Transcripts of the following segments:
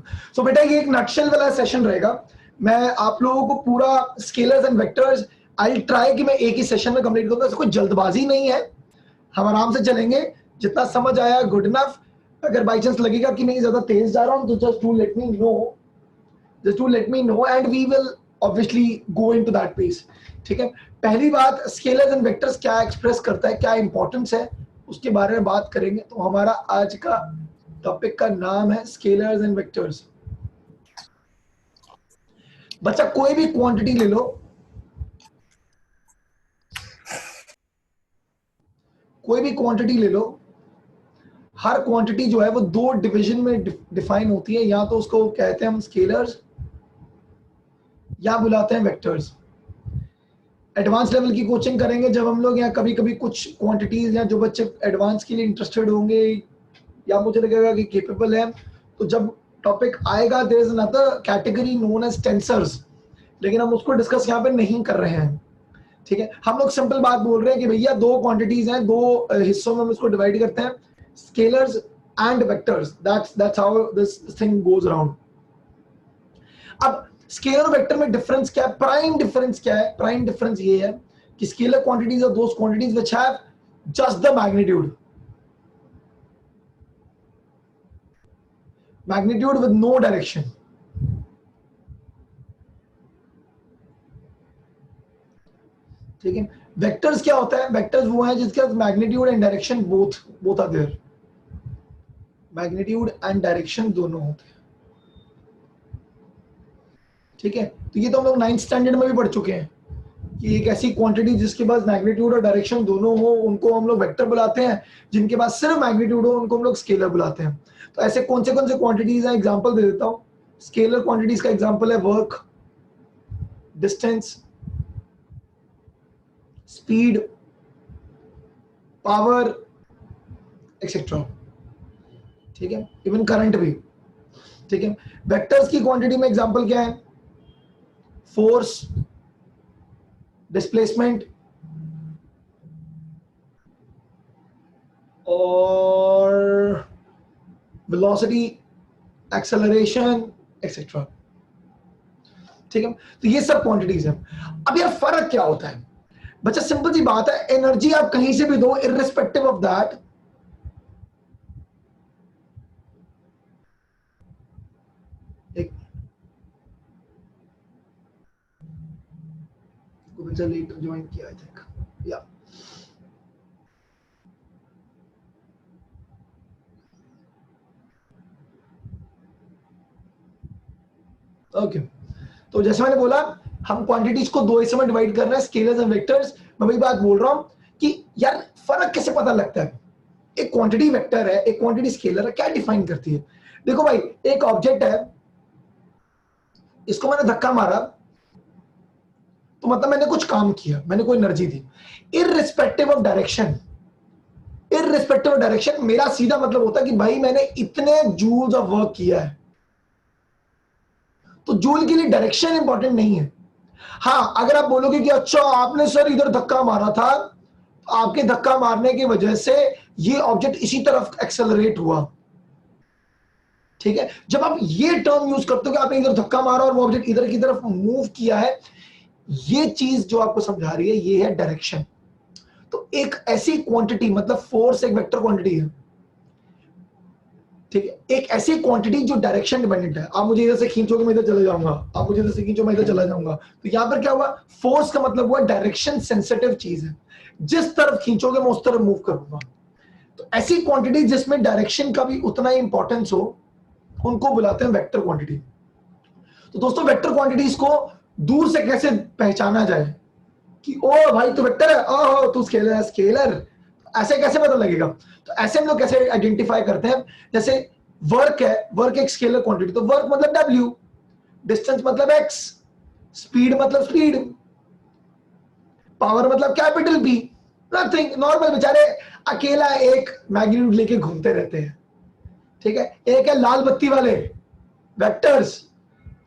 करूंगा। सो बेटा ये एक नटशेल वाला सेशन रहेगा। मैं आप लोगों को पूरा scalars and vectors I try कि मैं एक ही सेशन में कंप्लीट करूंगा। कोई जल्दबाजी नहीं है, हम आराम से चलेंगे। जितना समझ आया गुड इनफ। अगर बाई चांस लगेगा कि नहीं ज्यादा तेज जा रहा हूं तो just to let me know and we will obviously go into that pace. ठीक है, पहली बात स्केलर्स एंड वेक्टर्स क्या एक्सप्रेस करता है, क्या इंपॉर्टेंस है, उसके बारे में बात करेंगे। तो हमारा आज का टॉपिक का नाम है स्केलर्स एंड वेक्टर्स। बच्चा कोई भी क्वांटिटी ले लो, कोई भी क्वांटिटी ले लो, हर क्वांटिटी जो है वो दो डिवीजन में डिफाइन होती है। या तो उसको कहते हैं हम स्केलर्स या बुलाते हैं वेक्टर्स। एडवांस लेवल की कोचिंग करेंगे जब हम लोग, या कभी कभी कुछ क्वांटिटीज, या जो बच्चे एडवांस के लिए इंटरेस्टेड होंगे या मुझे लगेगा कि केपेबल है, तो जब टॉपिक आएगा there is another category known as tensors, लेकिन हम उसको डिस्कस यहाँ पे नहीं कर रहे हैं। ठीक है, हम लोग सिंपल बात बोल रहे हैं कि भैया दो क्वांटिटीज हैं, दो हिस्सों में हम इसको डिवाइड करते हैं, scalars and vectors. That's how this thing goes around. अब स्केलर और वेक्टर में डिफरेंस क्या है? प्राइम डिफरेंस क्या है? प्राइम डिफरेंस ये है कि scalar quantities are those quantities which have just the magnitude with no direction. ठीक है, वेक्टर्स क्या होता है? वेक्टर्स वो है जिसके पास magnitude and direction both are there. Magnitude and direction दोनों होते हैं। ठीक है, तो ये तो हम लोग 9th स्टैंडर्ड में भी पढ़ चुके हैं कि एक ऐसी क्वांटिटी जिसके पास मैग्नीट्यूड और डायरेक्शन दोनों हो उनको हम लोग वेक्टर बुलाते हैं, जिनके पास सिर्फ मैग्नीट्यूड हो उनको हम लोग स्केलर बुलाते हैं। तो ऐसे कौन से क्वांटिटीज हैं? एग्जांपल दे देता हूं। स्केलर क्वांटिटीज का एग्जांपल है work, distance, speed, power etcetera. ठीक है, इवन करंट भी। ठीक है, वेक्टर्स की क्वांटिटी में एग्जांपल क्या है? फोर्स, डिस्प्लेसमेंट और वेलोसिटी, एक्सेलरेशन एक्सेट्रा। ठीक है, तो ये सब क्वांटिटीज हैं। अब यार फर्क क्या होता है बच्चा? सिंपल सी बात है, एनर्जी आप कहीं से भी दो, irrespective of that, later join किया आई थिंक, या ओके। तो जैसे मैंने बोला हम क्वांटिटीज को दो हिस्सों में डिवाइड कर रहे हैं, स्केलर्स एंड वेक्टर्स। मैं वही बात बोल रहा हूं कि यार फर्क कैसे पता लगता है? एक क्वांटिटी वेक्टर है, एक क्वांटिटी स्केलर है, क्या डिफाइन करती है? देखो भाई, एक ऑब्जेक्ट है, इसको मैंने धक्का मारा तो मतलब मैंने कुछ काम किया, मैंने कोई energy the. Irrespective of direction, irrespective of direction मेरा सीधा मतलब होता है कि भाई मैंने इतने जूल्स ऑफ वर्क किया है। तो जूल के लिए डायरेक्शन इंपॉर्टेंट नहीं है। हाँ, अगर आप बोलोगे कि अच्छा आपने सर इधर धक्का मारा था, तो आपके धक्का मारने की वजह से ये ऑब्जेक्ट इसी तरफ एक्सेलरेट हुआ। ठीक है, जब आप ये टर्म यूज करते हो कि आपने इधर धक्का मारा और वो ऑब्जेक्ट इधर की तरफ मूव किया है, ये चीज जो आपको समझा रही है ये है डायरेक्शन। तो एक ऐसी क्वांटिटी, मतलब फोर्स एक वेक्टर क्वांटिटी है। ठीक है, एक ऐसी क्वांटिटी जो डायरेक्शन डिपेंडेंट है। आप मुझे इधर से खींचोगे मैं इधर चला जाऊंगा, आप मुझे इधर से खींचो मैं इधर चला जाऊंगा। तो यहां पर क्या हुआ? फोर्स का मतलब हुआ डायरेक्शन सेंसिटिव चीज है, जिस तरफ खींचोगे मैं उस तरफ मूव करूंगा। तो ऐसी क्वांटिटी जिसमें डायरेक्शन का भी उतना ही इंपॉर्टेंस हो उनको बुलाते हैं वेक्टर क्वांटिटी। तो दोस्तों वेक्टर क्वांटिटीज को दूर से कैसे पहचाना जाए कि ओ भाई तू वेक्टर है, ओह तू स्केलर है, स्केलर, ऐसे कैसे पता लगेगा? तो ऐसे हम लोग कैसे आइडेंटिफाई करते हैं? जैसे वर्क है, वर्क एक स्केलर क्वांटिटी, तो वर्क मतलब W, डिस्टेंस मतलब X, स्पीड मतलब स्पीड, पावर मतलब कैपिटल P। नथिंग, नॉर्मल बेचारे अकेला एक मैग्नीट्यूड लेके घूमते रहते हैं। ठीक है, एक है लाल बत्ती वाले वेक्टर्स।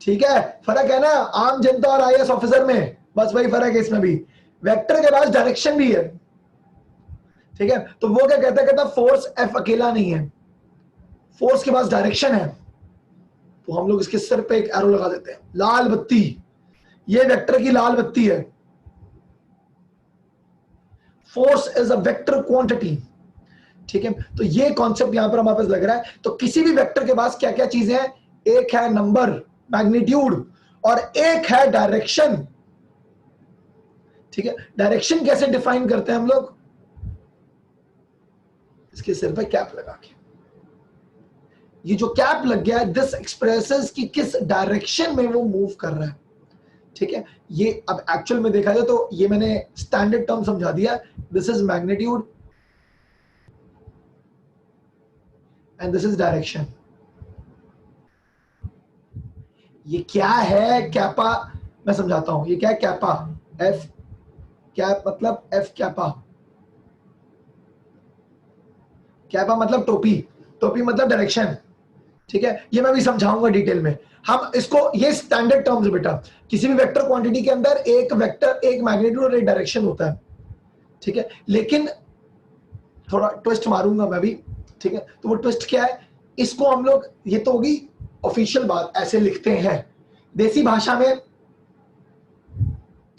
ठीक है, फर्क है ना आम जनता और IAS ऑफिसर में, बस वही फर्क है इसमें भी। वेक्टर के पास डायरेक्शन भी है। ठीक है, तो वो क्या कहता है? कहता फोर्स F अकेला नहीं है, फोर्स के पास डायरेक्शन है। तो हम लोग इसके सिर पे एक एरो लगा देते हैं, लाल बत्ती, ये वेक्टर की लाल बत्ती है। Force is a vector quantity, ठीक है। तो ये कॉन्सेप्ट यहां पर हमारे पास लग रहा है। तो किसी भी वेक्टर के पास क्या क्या चीजें हैं, एक है नंबर, मैग्नीट्यूड, और एक है डायरेक्शन, ठीक है। डायरेक्शन कैसे डिफाइन करते हैं हम लोग, इसके सिर पे कैप लगा के, ये जो कैप लग गया है, दिस एक्सप्रेसेस कि किस डायरेक्शन में वो मूव कर रहा है, ठीक है। ये अब एक्चुअल में देखा जाए तो ये मैंने स्टैंडर्ड टर्म समझा दिया, this is magnitude and this is direction. ये क्या है कैपा, मैं समझाता हूं, ये क्या है कैपा, एफ कैप मतलब एफ कैपा, कैपा मतलब टोपी, टोपी मतलब डायरेक्शन, ठीक है। ये मैं भी समझाऊंगा डिटेल में। हम इसको, ये स्टैंडर्ड टर्म्स बेटा, किसी भी वेक्टर क्वांटिटी के अंदर एक वेक्टर, एक मैग्नीट्यूड और एक डायरेक्शन होता है, ठीक है। लेकिन थोड़ा ट्विस्ट मारूंगा मैं भी, ठीक है। तो वो ट्विस्ट क्या है, इसको हम लोग, ये तो होगी ऑफिशियल बात, ऐसे लिखते हैं। देसी भाषा में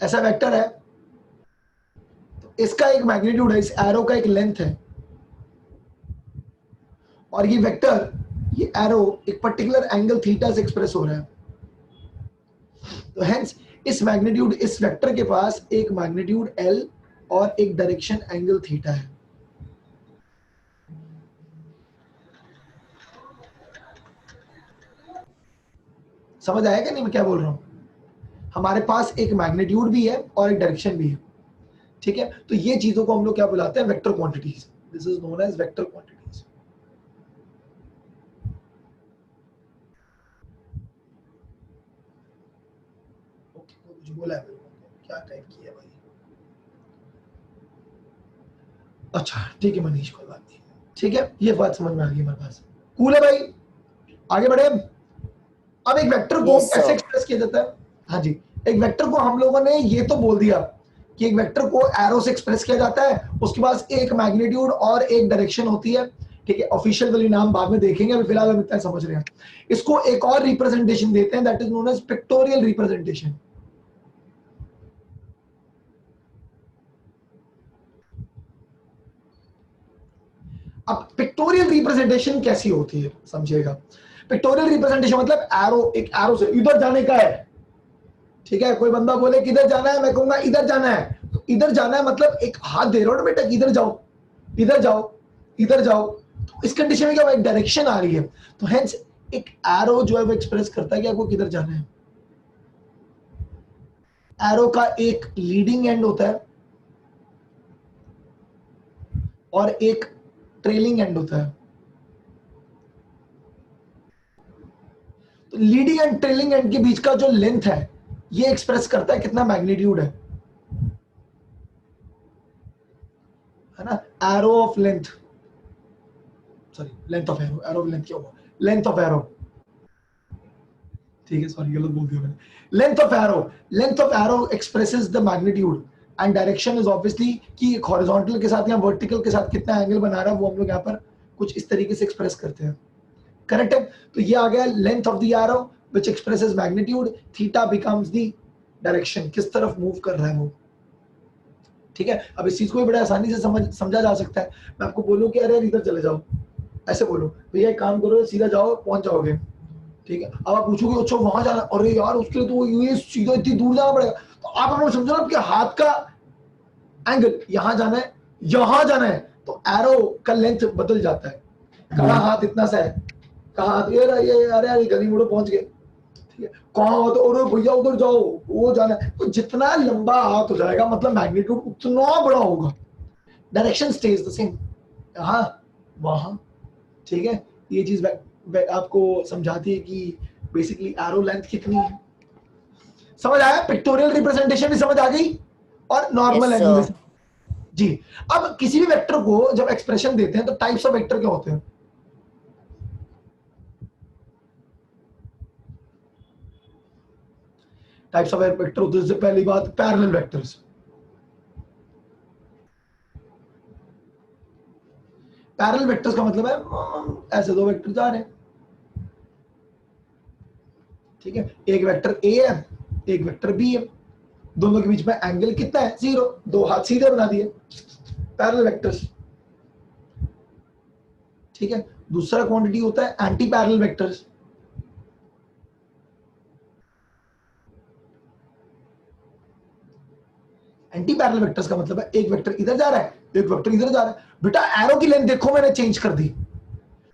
ऐसा वेक्टर है, तो इसका एक मैग्नीट्यूड है, इस एरो का एक लेंथ है, और ये वेक्टर, ये एरो एक पर्टिकुलर एंगल थीटा से एक्सप्रेस हो रहा है। तो हेंस इस मैग्नीट्यूड, इस वेक्टर के पास एक मैग्नीट्यूड एल और एक डायरेक्शन एंगल थीटा है। समझ आया क्या नहीं मैं क्या बोल रहा हूं, हमारे पास एक मैग्नीट्यूड भी है और एक डायरेक्शन भी है, ठीक है। तो ये चीजों को हम लोग क्या बुलाते हैं, vector quantities, this is known as vector quantities. Okay, कुछ बोला है मेरे को, क्या टाइप किया भाई, अच्छा ठीक है मनीष, कोई बात नहीं, ठीक है। ये बात समझ में आ गई मेरे पास, कूल है भाई, आगे बढ़े। अब एक वेक्टर को यस कैसे सर। एक्सप्रेस किया जाता है, हाँ जी। एक वेक्टर को हम लोगों ने ये तो बोल दिया कि एक वेक्टर को एरो से एक्सप्रेस किया जाता है, उसके पास एक मैग्नीट्यूड और एक डायरेक्शन होती है, ठीक है। ऑफिशियल वैल्यू नाम बाद में देखेंगे, अभी फिलहाल हम इतना समझ रहे हैं। इसको एक और रिप्रेजेंटेशन देते हैं, that is known as pictorial representation. अब पिक्टोरियल रिप्रेजेंटेशन कैसी होती है समझिएगा। पिक्टोरियल रिप्रेजेंटेशन मतलब एरो, एक एरो से इधर जाने का है, ठीक है। कोई बंदा बोले किधर जाना है, मैं कहूंगा इधर जाना है, तो इधर जाना है मतलब एक हाथ दे रहा हूं बेटा, इधर जाओ, इधर जाओ, इधर जाओ। तो इस कंडीशन में क्या, एक डायरेक्शन आ रही है, तो हेंस एक एरो जो है वो एक्सप्रेस करता है कि आपको किधर जाना है। एरो का एक लीडिंग एंड होता है और एक ट्रेलिंग एंड होता है। तो लीडिंग एंड ट्रेलिंग एंड के बीच का जो लेंथ है, ये एक्सप्रेस करता है कितना मैग्नीट्यूड है ना। Arrow of length, sorry length of arrow, arrow of length क्या हुआ, लेंथ ऑफ एरो, ठीक है सॉरी गलत बोल दिया मैंने। Length of arrow, length of arrow expresses the magnitude and direction is obviously कि हॉरिजॉन्टल के साथ या वर्टिकल के साथ कितना एंगल बना रहा है, वो हम लोग यहाँ पर कुछ इस तरीके से एक्सप्रेस करते हैं, करेक्ट है। तो ये आ गया length of the arrow which expresses magnitude, theta becomes the direction, किस तरफ मूव कर रहा है वो, ठीक है। अब इस चीज को भी बड़े आसानी से समझा जा सकता है। मैं आपको बोलूं कि अरे इधर चले जाओ, ऐसे बोलो भैया एक काम करो, सीधा जाओ पहुंच जाओगे, ठीक है। अब आप पूछोगे अच्छा वहां जाना, अरे यार उसके लिए तो ये सीधा इतनी दूर जाना पड़ेगा, तो आप अपना समझो ना, आपके हाथ का एंगल यहां जाना है, यहां जाना है, तो एरो का लेंथ बदल जाता है, कहाँ हाथ इतना सा है, कहाँ हाथ ये अरे यार गली मुड़ो पहुंच गए, ठीक है। कहाँ हो तो अरे भैया उधर जाओ, वो जाना है, तो जितना लंबा हाथ हो जाएगा मतलब मैग्नीट्यूड उतना बड़ा होगा, डायरेक्शन स्टेज द सेम, यहाँ वहां, ठीक है। ये चीज आपको समझाती है कि बेसिकली एरो लेंथ कितनी है। समझ आया, पिक्टोरियल रिप्रेजेंटेशन भी समझ आ गई, और यस नॉर्मल सर। एनिमेशन जी। अब किसी भी वेक्टर को जब एक्सप्रेशन देते हैं तो टाइप्स ऑफ वेक्टर क्या होते हैं, टाइप्स ऑफ वेक्टर होते हैं, जैसे पहली बात पैरेलल वेक्टर्स। पैरेलल वेक्टर्स का मतलब है ऐसे दो वेक्टर जा रहे हैं, ठीक है, एक वेक्टर ए है, एक वेक्टर बी है, दोनों के बीच में एंगल कितना है 0, दो हाथ सीधे बना दिए, पैरेलल वेक्टर्स। ठीक है, दूसरा क्वांटिटी होता है anti parallel vectors. Anti parallel vectors का मतलब है एक वेक्टर इधर जा रहा है, एक वेक्टर इधर जा रहा है। बेटा एरो की लेंथ देखो मैंने चेंज कर दी,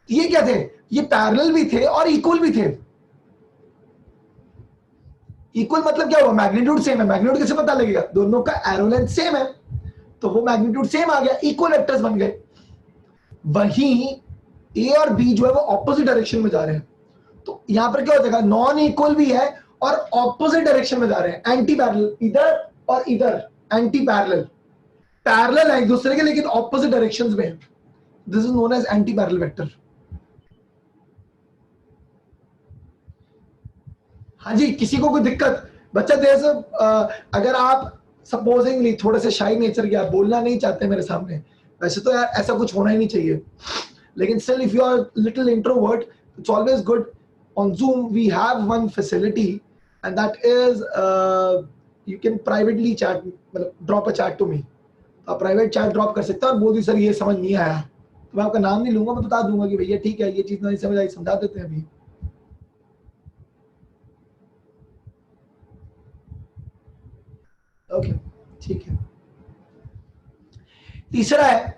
ये क्या थे, ये पैरेलल भी थे और इक्वल भी थे। इक्वल मतलब क्या हुआ, मैग्नीट्यूड सेम है। मैग्नीट्यूड कैसे पता लगेगा, दोनों का एरो लेंथ सेम है, तो वो मैग्नीट्यूड सेम आ गया, इक्वल वेक्टर्स बन गए। वहीं ए और बी जो है वो ऑपोजिट डायरेक्शन में जा रहे हैं, तो यहां पर क्या हो जाएगा, नॉन इक्वल भी है और ऑपोजिट डायरेक्शन में जा रहे हैं, एंटी पैरेलल, इधर और इधर एंटी पैरेलल, पैरेलल है एक दूसरे के लेकिन ऑपोजिट डायरेक्शंस में है। This is known as anti parallel vector. हाँ जी, किसी को कोई दिक्कत बच्चा जैसे अगर आप सपोजिंगली थोड़े से शाई नेचर के, आप बोलना नहीं चाहते मेरे सामने, वैसे तो यार ऐसा कुछ होना ही नहीं चाहिए, लेकिन still if you are little introvert, it's always good. On Zoom we have one facility and that is you can privately chat, मतलब drop a chat to me. आप प्राइवेट चैट ड्रॉप कर सकते हैं और बोल दी सर ये समझ नहीं आया, तो मैं आपका नाम नहीं लूंगा, मैं बता दूंगा कि भैया ठीक है ये चीज नहीं समझ आई, समझा देते हैं अभी। ओके ठीक है। तीसरा है,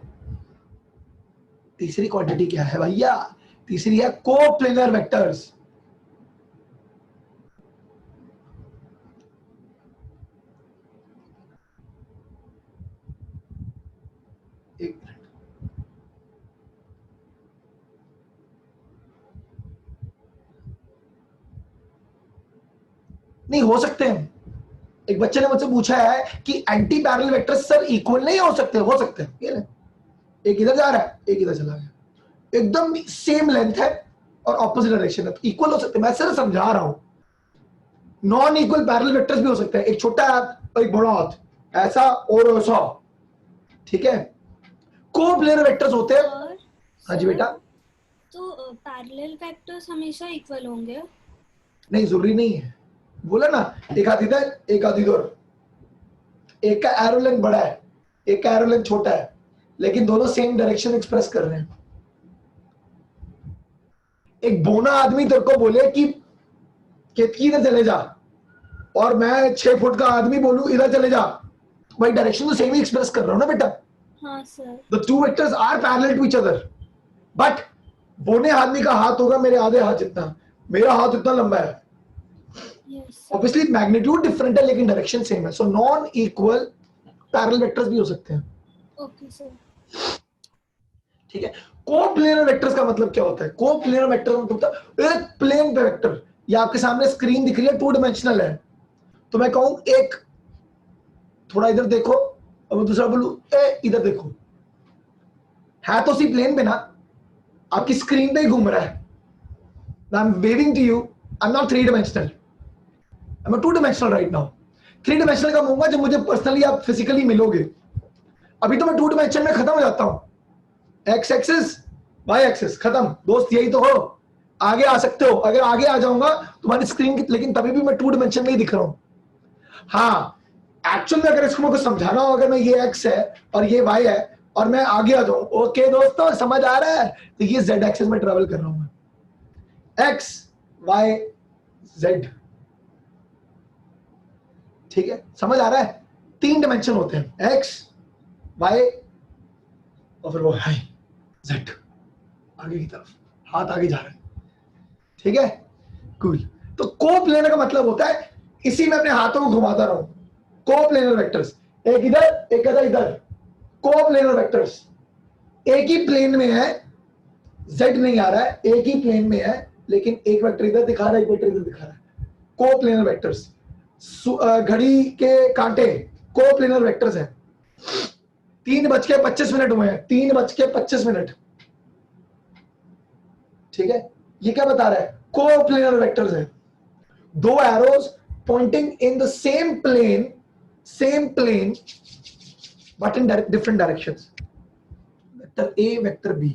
तीसरी क्वांटिटी क्या है भैया, तीसरी है कोप्लेनर वेक्टर्स। एक मिनट, नहीं हो सकते हैं। एक बच्चे ने मुझसे पूछा है कि anti parallel vectors sir equal नहीं हो सकते, हो सकते हैं। ये ले, एक इधर जा रहा है एक इधर चला गया, एकदम सेम लेंथ है और ऑपोजिट डायरेक्शन है, तो इक्वल हो सकते हैं। मैं सिर्फ समझा रहा हूं, नॉन इक्वल पैरेलल वेक्टर्स भी हो सकते हैं, एक छोटा हाथ और एक बड़ा हाथ, ऐसा और ऐसा। ठीक है, कोप्लेनर वेक्टर्स होते हैं। हाँ जी बेटा। तो पैरेलल वेक्टर्स हमेशा इक्वल होंगे? नहीं जरूरी नहीं है, बोला ना, एक हाथ इधर एक हाथ इधर, एक का एरो लेंथ बड़ा है एक का एरो लेंथ छोटा है, लेकिन दोनों सेम डायरेक्शन एक्सप्रेस कर रहे हैं। एक बोना आदमी तेरे को बोले कि केतकी इधर चले जा, और मैं 6 फुट का आदमी बोलूं इधर चले जा, भाई डायरेक्शन तो सेम ही एक्सप्रेस कर रहा हूं ना बेटा। हाँ sir. The two vectors are parallel to each other, but बोने आदमी का हाथ होगा मेरे आधे हाथ जितना, मेरा हाथ इतना लंबा है। ऑब्वियसली मैग्नीट्यूड डिफरेंट है लेकिन डायरेक्शन सेम है, so non equal parallel vectors भी हो सकते हैं। Okay sir. ठीक है, कोप्लेनर वेक्टर्स का मतलब क्या होता है, कोप्लेनर वेक्टर का मतलब होता है एक प्लेन पे वेक्टर। ये आपके सामने स्क्रीन दिख रही है, 2 डायमेंशनल है, तो मैं कहूं एक थोड़ा इधर देखो और मैं दूसरा बोलूं ए इधर देखो, है तो सी प्लेन पे ना, आपकी स्क्रीन पे ही घूम रहा है। I am waving to you, I am not 3 dimensional, I am 2 dimensional right now. 3 dimensional का होऊंगा जब मुझे पर्सनली आप फिजिकली मिलोगे, अभी तो मैं 2 डायमेंशन में खत्म हो जाता हूं, एक्स एक्सिस वाई एक्सिस खत्म दोस्त, यही तो हो। आगे आ सकते हो, अगर आगे आ जाऊंगा तुम्हारी स्क्रीन की, लेकिन तभी भी मैं 2 डायमेंशन में ही दिख रहा हूं। हाँ, एक्चुअल में अगर इसको मुझे समझाना हो, अगर मैं ये एक्स है और ये वाई है और मैं आगे आ जाऊं, ओके दोस्तों समझ आ रहा है, तो ये जेड एक्सिस में ट्रेवल कर रहा हूं मैं, एक्स वाई जेड। ठीक है, समझ आ रहा है, 3 डायमेंशन होते हैं, एक्स वाई और फिर वो हाई जेड, आगे की तरफ हाथ आगे जा रहा है। ठीक है, कूल। तो कोप्लेनर का मतलब होता है इसी में अपने हाथों को घुमाता रहूं, कोप्लेनर वेक्टर्स, एक इधर एक इधर, कोप्लेनर वेक्टर्स एक ही प्लेन में है, जेड नहीं आ रहा है, एक ही प्लेन में है, लेकिन एक वेक्टर इधर दिखा रहा है एक वेक्टर इधर दिखा रहा है, कोप्लेनर वेक्टर्स। घड़ी के कांटे कोप्लेनर वेक्टर्स हैं। 3:25 हुए हैं, 3:25। ठीक है, ये क्या बता रहा है, कोप्लेनर वेक्टर्स है, 2 arrows pointing in the same plane but in different directions, vector A vector B।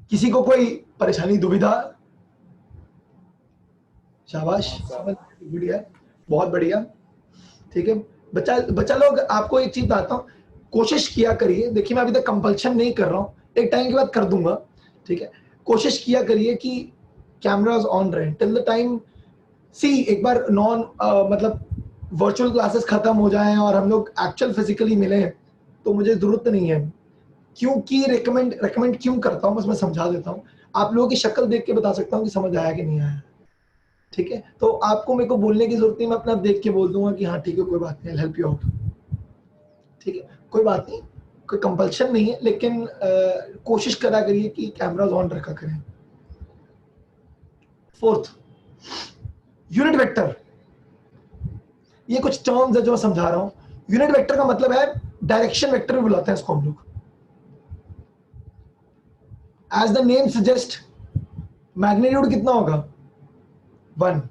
किसी को कोई परेशानी दुविधा? शाबाश, हाँ सर। समझ बढ़िया, बहुत बढ़िया। ठीक है बच्चा, बच्चा लोग आपको एक चीज बताता हूँ, कोशिश किया करिए, देखिए मैं अभी तक कंपल्शन नहीं कर रहा हूँ, एक टाइम के बाद कर दूंगा, ठीक है। कोशिश किया करिए कि कैमरास ऑन रहे टिल द टाइम, सी एक बार नॉन मतलब वर्चुअल क्लासेस खत्म हो जाएं और हम लोग एक्चुअल फिजिकली मिले, तो मुझे जरूरत नहीं है, क्योंकि रेकमेंड क्यों करता हूँ बस मैं समझा देता हूँ। आप लोगों की शक्ल देख के बता सकता हूँ कि समझ आया कि नहीं आया, ठीक है। तो आपको मेरे को बोलने की जरूरत नहीं, मैं अपना देख के बोल दूंगा कि हाँ ठीक है कोई बात नहीं, हेल्प यू आउट, ठीक है कोई बात नहीं, कोई कंपल्शन नहीं है, लेकिन कोशिश करा करिए कि कैमरास ऑन रखा करें। फोर्थ, यूनिट वेक्टर, ये कुछ टर्म्स है जो मैं समझा रहा हूं। यूनिट वेक्टर का मतलब है डायरेक्शन वेक्टर भी बुलाते हैं इसको हम लोग। As the name suggest, magnitude कितना होगा, 1।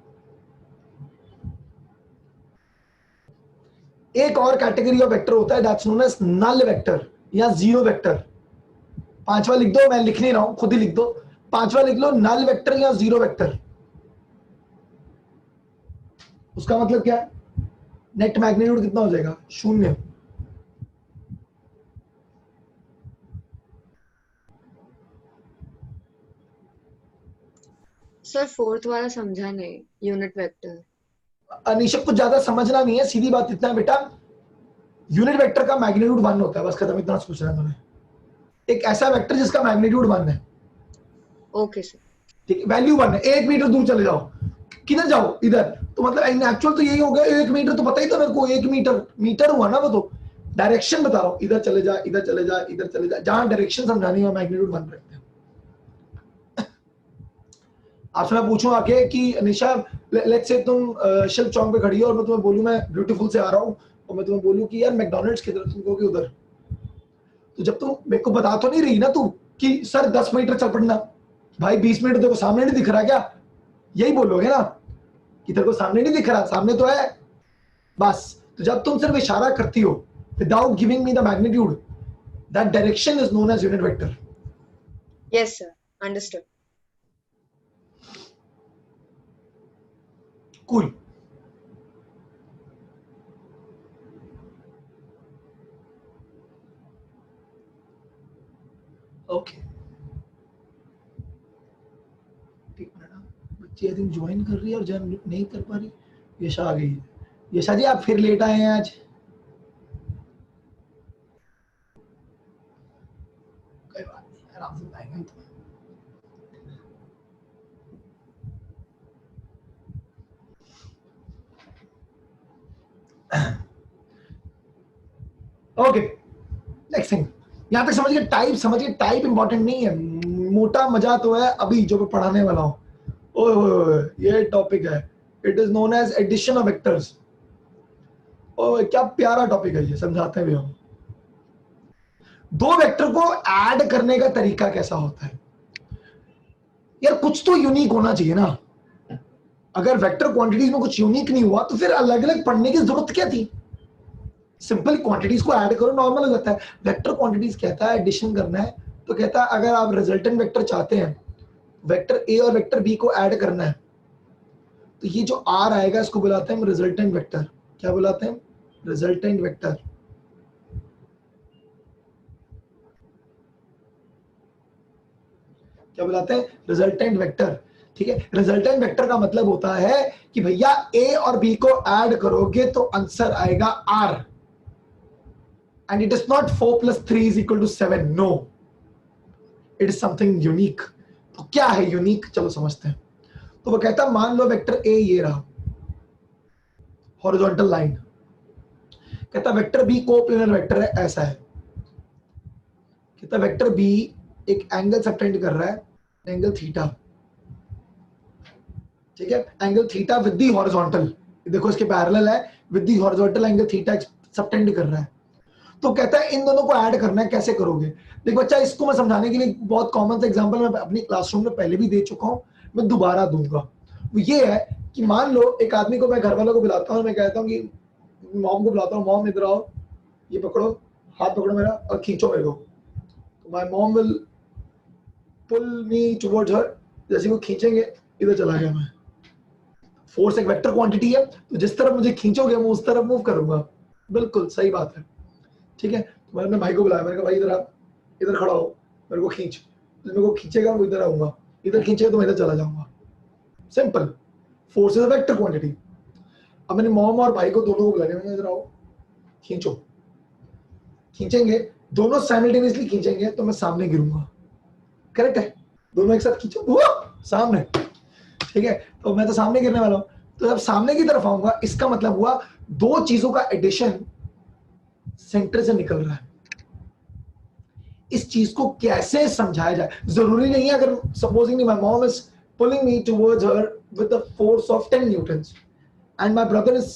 एक और कैटेगरी ऑफ वेक्टर होता है that's known as null vector या जीरो वेक्टर। पांचवा लिख दो, मैं लिख नहीं रहा हूं, खुद ही लिख दो, पांचवा लिख लो, नल वेक्टर या जीरो वेक्टर। उसका मतलब क्या है, नेट मैग्नीट्यूड कितना हो जाएगा, 0। सर फोर्थ वाला समझा नहीं, यूनिट वेक्टर। अनिशक कुछ ज्यादा समझना नहीं है, सीधी बात इतना है बेटा, यूनिट वेक्टर का मैग्नीट्यूड 1 होता है, बस खत्म, इतना सोच रहा है मैंने। एक ऐसा वेक्टर जिसका मैग्नीट्यूड 1 है, ओके सर। ठीक है, वैल्यू 1 है। 1 मीटर दूर चले जाओ, किधर जाओ, इधर, तो मतलब एक्चुअल तो यही हो गया, 1 मीटर तो पता ही था मेरे को, 1 मीटर मीटर हुआ ना वो, तो डायरेक्शन बता रहा हूं, इधर चले जा, इधर चले जा, इधर चले जा, जहां डायरेक्शन समझानी है मैग्नीट्यूड 1 रखते हैं। आपसे मैं पूछूं आके कि निशा, लेट्स से तुम शिल्प चौक पे खड़ी हो और मैं तुम्हें बोलूं मैं ब्यूटीफुल से आ रहा हूं, और मैं तुम्हें बोलूं कि यार मैकडॉनल्ड्स किधर, तुम कहोगे उधर, तो जब तुम मेरे को बता तो नहीं रही ना तू कि सर 10 मीटर चल पड़ना, भाई 20 मीटर तेरे को सामने नहीं दिख रहा क्या, यही बोलोगे ना कि तेरे को सामने नहीं दिख रहा, सामने तो है, बस। तो जब तुम सिर्फ इशारा करती हो without giving me the magnitude, that direction is known as unit vector. Yes sir, understood. Cool. Okay, बच्ची आई थिंक ज्वाइन कर रही है और जॉइन नहीं कर पा रही। यशा आ गई है। यशा जी आप फिर लेट आए हैं आज। कोई बात नहीं, आराम से बताएंगे हम तुम्हें। ओके, नेक्स्ट थिंग, यहाँ तक समझिए, टाइप समझिए, टाइप इंपॉर्टेंट नहीं है, मोटा मजा तो है अभी जो मैं पढ़ाने वाला हूँ। ओए ये टॉपिक है, it is known as addition of vectors. ओए क्या प्यारा टॉपिक है ये, समझाते हैं भी हम। दो वेक्टर को ऐड करने का तरीका कैसा होता है, यार कुछ तो यूनिक होना चाहिए ना। अगर वेक्टर क्वांटिटीज में कुछ यूनिक नहीं हुआ तो फिर अलग अलग पढ़ने की जरूरत क्या थी, सिंपल क्वांटिटीज को ऐड करो, नॉर्मल हो जाता है। वेक्टर क्वांटिटीज कहता है एडिशन करना है, तो कहता है अगर आप रिजल्टेंट वेक्टर चाहते हैं, वेक्टर ए और वेक्टर बी को ऐड करना है, तो ये जो आर आएगा इसको बुलाते हैं हम रिजल्टेंट वेक्टर। क्या बुलाते हैं, रिजल्टेंट वेक्टर। क्या बुलाते हैं, रिजल्टेंट वेक्टर, ठीक है। रिजल्टेंट वेक्टर का मतलब होता है कि भैया ए और बी को ऐड करोगे तो आंसर आएगा R, and it is not 4 + 3 = 7, no, it is something unique. तो क्या है यूनिक, चलो समझते हैं। तो वो कहता है मान लो वेक्टर ए ये रहा, हॉरिजॉन्टल लाइन, कहता वेक्टर बी कोप्लेनर वेक्टर है, ऐसा है। कहता वेक्टर बी एक एंगल सबटेंड कर रहा है, एंगल थीटा, ठीक है, angle theta with the horizontal, देखो इसके पैरेलल है, with the horizontal angle theta subtend कर रहा है। तो कहता है इन दोनों को ऐड करना है, कैसे करोगे। देख बच्चा, इसको मैं समझाने के लिए बहुत कॉमन सा एग्जांपल मैं अपनी क्लासरूम में पहले भी दे चुका हूं, मैं दोबारा दूंगा। वो ये है कि मान लो एक आदमी को मैं घर वालों को बुलाता हूं, मैं कहता हूं कि मॉम को बुलाता हूं, मॉम इधर आओ, ये पकड़ो, हाथ पकड़ो मेरा और खींचो मेरे को। तो my mom will pull me towards her, जैसे वो खींचेंगे इधर चला गया मैं। फोर्स एक वेक्टर क्वांटिटी है, तो जिस तरफ मुझे खींचोगे मैं उस तरफ मूव करूंगा। बिल्कुल सही बात है, ठीक है। तो मैंने भाई को बुलाया, मैंने कहा भाई इधर आ, इधर खड़ा हो, मेरे को खींच। तो मेरे को खींचेगा मैं इधर आऊंगा, इधर खींचेगा तो मैं इधर चला जाऊंगा। Simple, force is a vector quantity. अब मैंने मॉम और भाई को दोनों को बुलाया, मैंने इधर आओ, खींचो। खींचेंगे दोनों साइमल्टेनियसली खींचेंगे तो मैं सामने गिरूंगा, करेक्ट है। दोनों एक साथ खींचो, सामने, ठीक है। तो मैं तो सामने गिरने वाला हूं, तो जब सामने की तरफ आऊंगा इसका मतलब हुआ दो चीजों का एडिशन सेंटर से निकल रहा है। इस चीज को कैसे समझाया जाए? जरूरी नहीं है, अगर supposing my mom is pulling me towards her with the force of 10 newtons and my brother is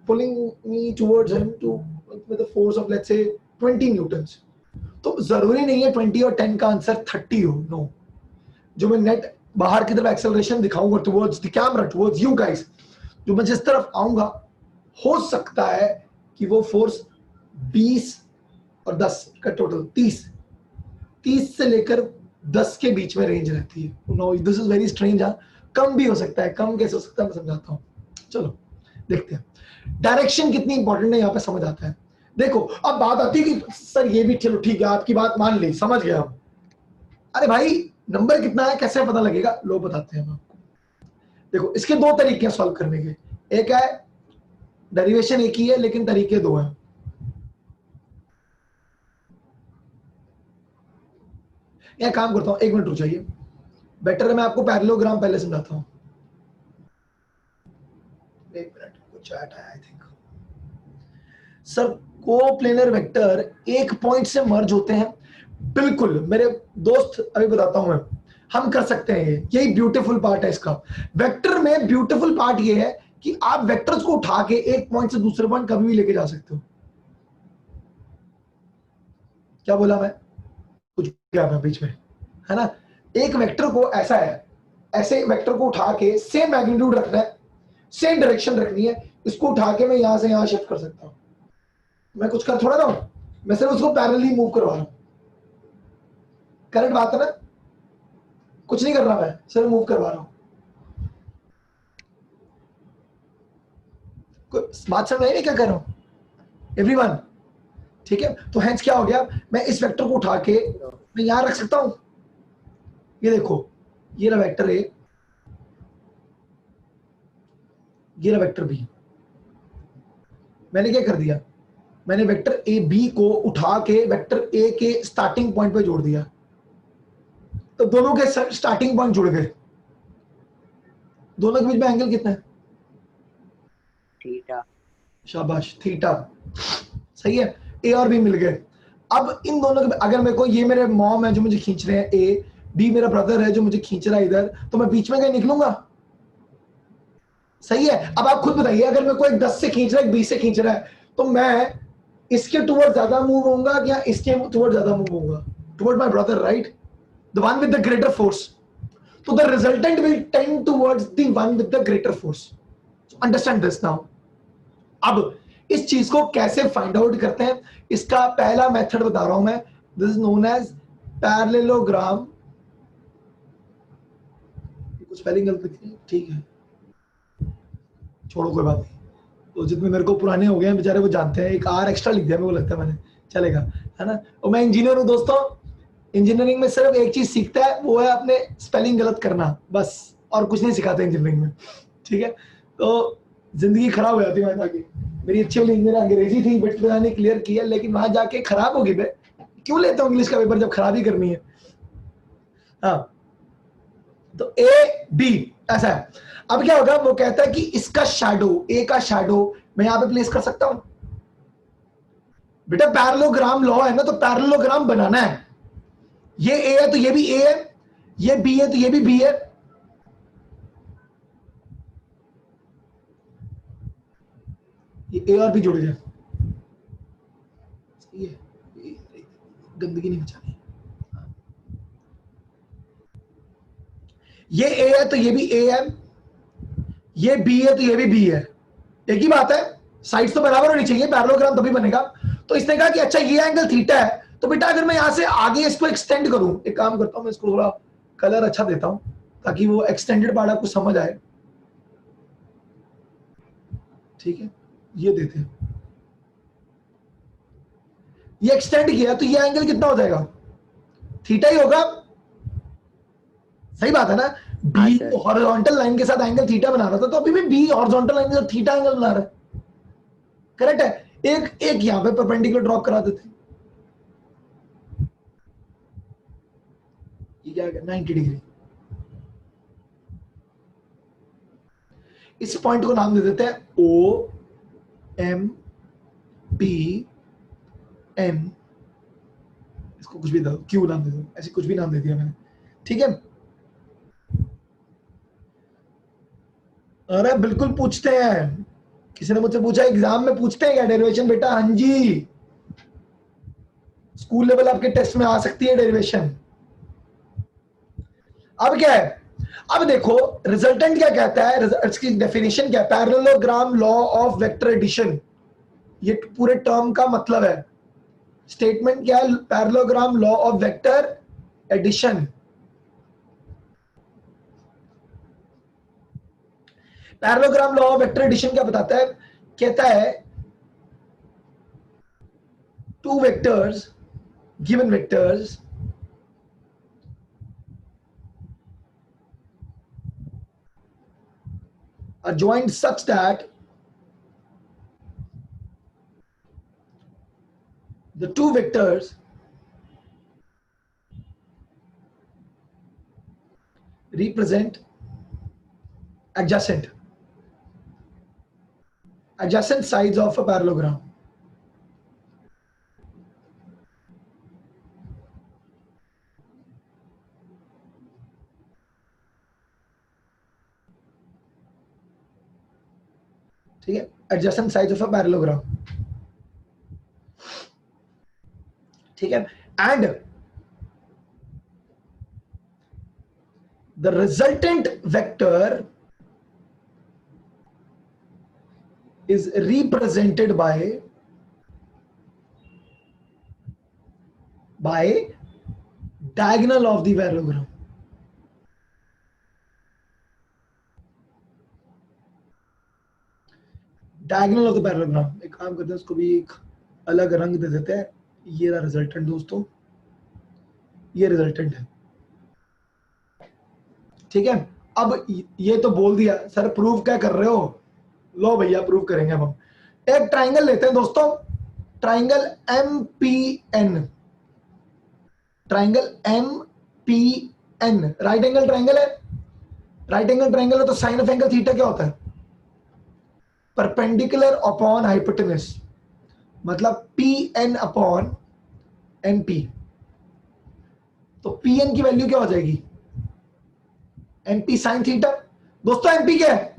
pulling me towards him too with the force of let's say 20 Newton's, तो जरूरी नहीं है 20 और 10 का आंसर 30 हो। नो, जो मैं net बाहर की तरफ एक्सेलरेशन दिखाऊंगा towards the camera, towards you guys, जो मैं जिस तरफ आऊंगा हो सकता है कि वो फोर्स 20 और 10 का टोटल 30 से लेकर 10 के बीच में रेंज रहती है। No, this is very strange. कम भी हो सकता है, कम कैसे हो सकता है मैं समझाता हूँ। चलो देखते हैं डायरेक्शन कितनी इंपॉर्टेंट है, यहाँ पे समझ आता है। देखो अब बात आती है कि सर ये भी, चलो ठीक है आपकी बात मान ली, समझ गया हम। अरे भाई नंबर कितना है कैसे पता लगेगा? लो बताते हैं हम आपको। देखो इसके दो तरीके हैं सॉल्व करने के, एक है डेरिवेशन एक ही है लेकिन तरीके दो हैं। यह काम करता हूं, एक मिनट रुक जाइए, बेटर है मैं आपको पैरेललोग्राम पहले समझाता हूं। एक मिनट, कुछ चैट आया I think. Sir coplanar vector एक पॉइंट से मर्ज होते हैं, बिल्कुल मेरे दोस्त, अभी बताता हूं मैं, हम कर सकते हैं। यही ब्यूटीफुल पार्ट है इसका। वेक्टर में ब्यूटीफुल पार्ट ये है कि आप वेक्टर्स को उठा के एक पॉइंट से दूसरे पॉइंट कभी भी लेके जा सकते हो। क्या बोला मैं? कुछ गया मैं बीच में, है ना। एक वेक्टर को ऐसा है, ऐसे वेक्टर को उठा के सेम मैग्नीट्यूड रखना है, सेम डायरेक्शन रखनी है, इसको उठा के मैं यहां से यहां शिफ्ट कर सकता हूं। मैं कुछ कर थोड़ा रहा हूं, मैं सिर्फ उसको पैरेलली मूव करवा रहा हूं। करेक्ट बात है ना? कुछ नहीं कर रहा, मैं सिर्फ मूव करवा रहा हूं। बात समझ आई क्या कर रहा हूं एवरीवन? ठीक है, तो हेंस क्या हो गया, मैं इस वेक्टर को उठा के मैं यहां रख सकता हूं। ये देखो, ये रहा वेक्टर ए, ये रहा वेक्टर बी। मैंने क्या कर दिया, मैंने वेक्टर ए बी को उठा के वेक्टर ए के स्टार्टिंग पॉइंट पे जोड़ दिया, तो दोनों के स्टार्टिंग पॉइंट जुड़ गए। दोनों के बीच में एंगल कितना है? थीटा। शाबाश, थीटा। सही है, ए और बी मिल गए। अब इन दोनों के, अगर मेरे को, ये मेरे मॉम है जो मुझे खींच रहे हैं, ए, बी मेरा ब्रदर है जो मुझे खींच रहा है इधर, तो मैं बीच में कहीं निकलूंगा? सही है। अब आप खुद बताइए, अगर मेरे को एक 10 से खींच रहा है, एक 20 से खींच रहा है, तो मैं इसके टुवर्ड ज्यादा मूव होऊंगा या इसके टुवर्ड ज्यादा मूव होऊंगा? Toward my brother, right, the one with the greater force. तो the resultant will tend towards the one with the greater force. Understand this now. अब इस चीज को कैसे फाइंड आउट करते हैं, इसका पहला मेथड बता रहा हूं मैं। This is known as parallelogram. कुछ स्पेलिंग गलत लिखी है, ठीक है, छोड़ो कोई बात नहीं। तो जितने मेरे को पुराने हो गए हैं बेचारे वो जानते हैं, एक आर एक्स्ट्रा लिख दिया मेरे को लगता है मैंने, चलेगा, है ना। और मैं इंजीनियर हूं दोस्तों, इंजीनियरिंग में सिर्फ एक चीज सीखता है, वो है अपने स्पेलिंग गलत करना, बस, और कुछ नहीं सिखाते इंजीनियरिंग में, ठीक है। तो जिंदगी खराब हो जाती है वहां जाके। मेरी अच्छी वाली इंजीनियर अंग्रेजी थी, बट मैंने क्लियर किया, लेकिन वहां जाके खराब होगी। मैं क्यों लेता हूँ इंग्लिश का पेपर जब खराब ही करनी है? हाँ, तो ए बी ऐसा है। अब क्या होगा, वो कहता है कि इसका शैडो, ए का शैडो मैं यहां पे प्लेस कर सकता हूं। बेटा पैरेललोग्राम लॉ है ना, तो पैरेललोग्राम बनाना है। ये ए है तो ये भी ए है, ये बी है तो ये भी बी है। ये ए और बी जुड़ गए, सही है, गंदगी नहीं मचानी। ये ए है तो ये भी ए है, ये बी है तो ये भी बी है। एक ही बात है, साइड्स तो बराबर होनी चाहिए, पैरेललोग्राम तभी बनेगा। तो इसने कहा कि अच्छा ये एंगल थीटा है, तो बेटा अगर मैं यहां से आगे इसको एक्सटेंड करूं, एक काम करता हूं, मैं इसको थोड़ा कलर अच्छा देता हूं ताकि वो एक्सटेंडेड पार्ट आपको समझ आए। ठीक है, ये देते हैं, ये एक्सटेंड किया तो ये एंगल कितना हो जाएगा, थीटा ही होगा, सही बात है ना। हाँ बी सर। हॉरिजॉन्टल लाइन के साथ एंगल थीटा बना रहा था, तो अभी भी बी हॉरिजॉन्टल लाइन के साथ थीटा एंगल बना रहा है, करेक्ट है। एक एक यहां पे परपेंडिकुलर ड्रॉप करा देते, ये क्या 90 डिग्री। इस पॉइंट को नाम दे देते हैं ओ एम पी एन, इसको कुछ भी दो, क्यू नाम दे दो, ऐसे कुछ भी नाम दे दिया मैंने, ठीक है। अरे बिल्कुल पूछते हैं, किसी ने मुझसे पूछा एग्जाम में पूछते हैं क्या डेरिवेशन बेटा, हाँ जी, स्कूल लेवल आपके टेस्ट में आ सकती है डेरिवेशन। अब क्या है, अब देखो रिजल्टेंट क्या कहता है, इसकी डेफिनेशन क्या है, parallelogram law of vector addition, ये पूरे टर्म का मतलब है। स्टेटमेंट क्या है, parallelogram law of vector addition. Parallelogram law of vector addition क्या बताता है, कहता है two vectors, given vectors are joined such that the two vectors represent adjacent sides of a parallelogram. ठीक है, adjacent sides of a parallelogram, ठीक है, and the resultant vector is represented by diagonal of the parallelogram. Diagonal of the parallelogram, एक काम करते हैं उसको भी एक अलग रंग दे देते हैं, ये रहा रिजल्टेंट दोस्तों, ये रिजल्टेंट है, ठीक है। अब ये तो बोल दिया सर, प्रूव क्या कर रहे हो, लो भैया प्रूव करेंगे अब हम। एक ट्राइंगल लेते हैं दोस्तों, triangle M P N, triangle M P N right angle triangle है, राइट एंगल ट्राइंगल है तो साइन ऑफ एंगल थीटा क्या होता है, परपेंडिकुलर अपॉन हाइपोटेनस, मतलब P N upon N P, तो पी एन की वैल्यू क्या हो जाएगी, एन पी साइन थीटा। दोस्तों एन पी क्या है,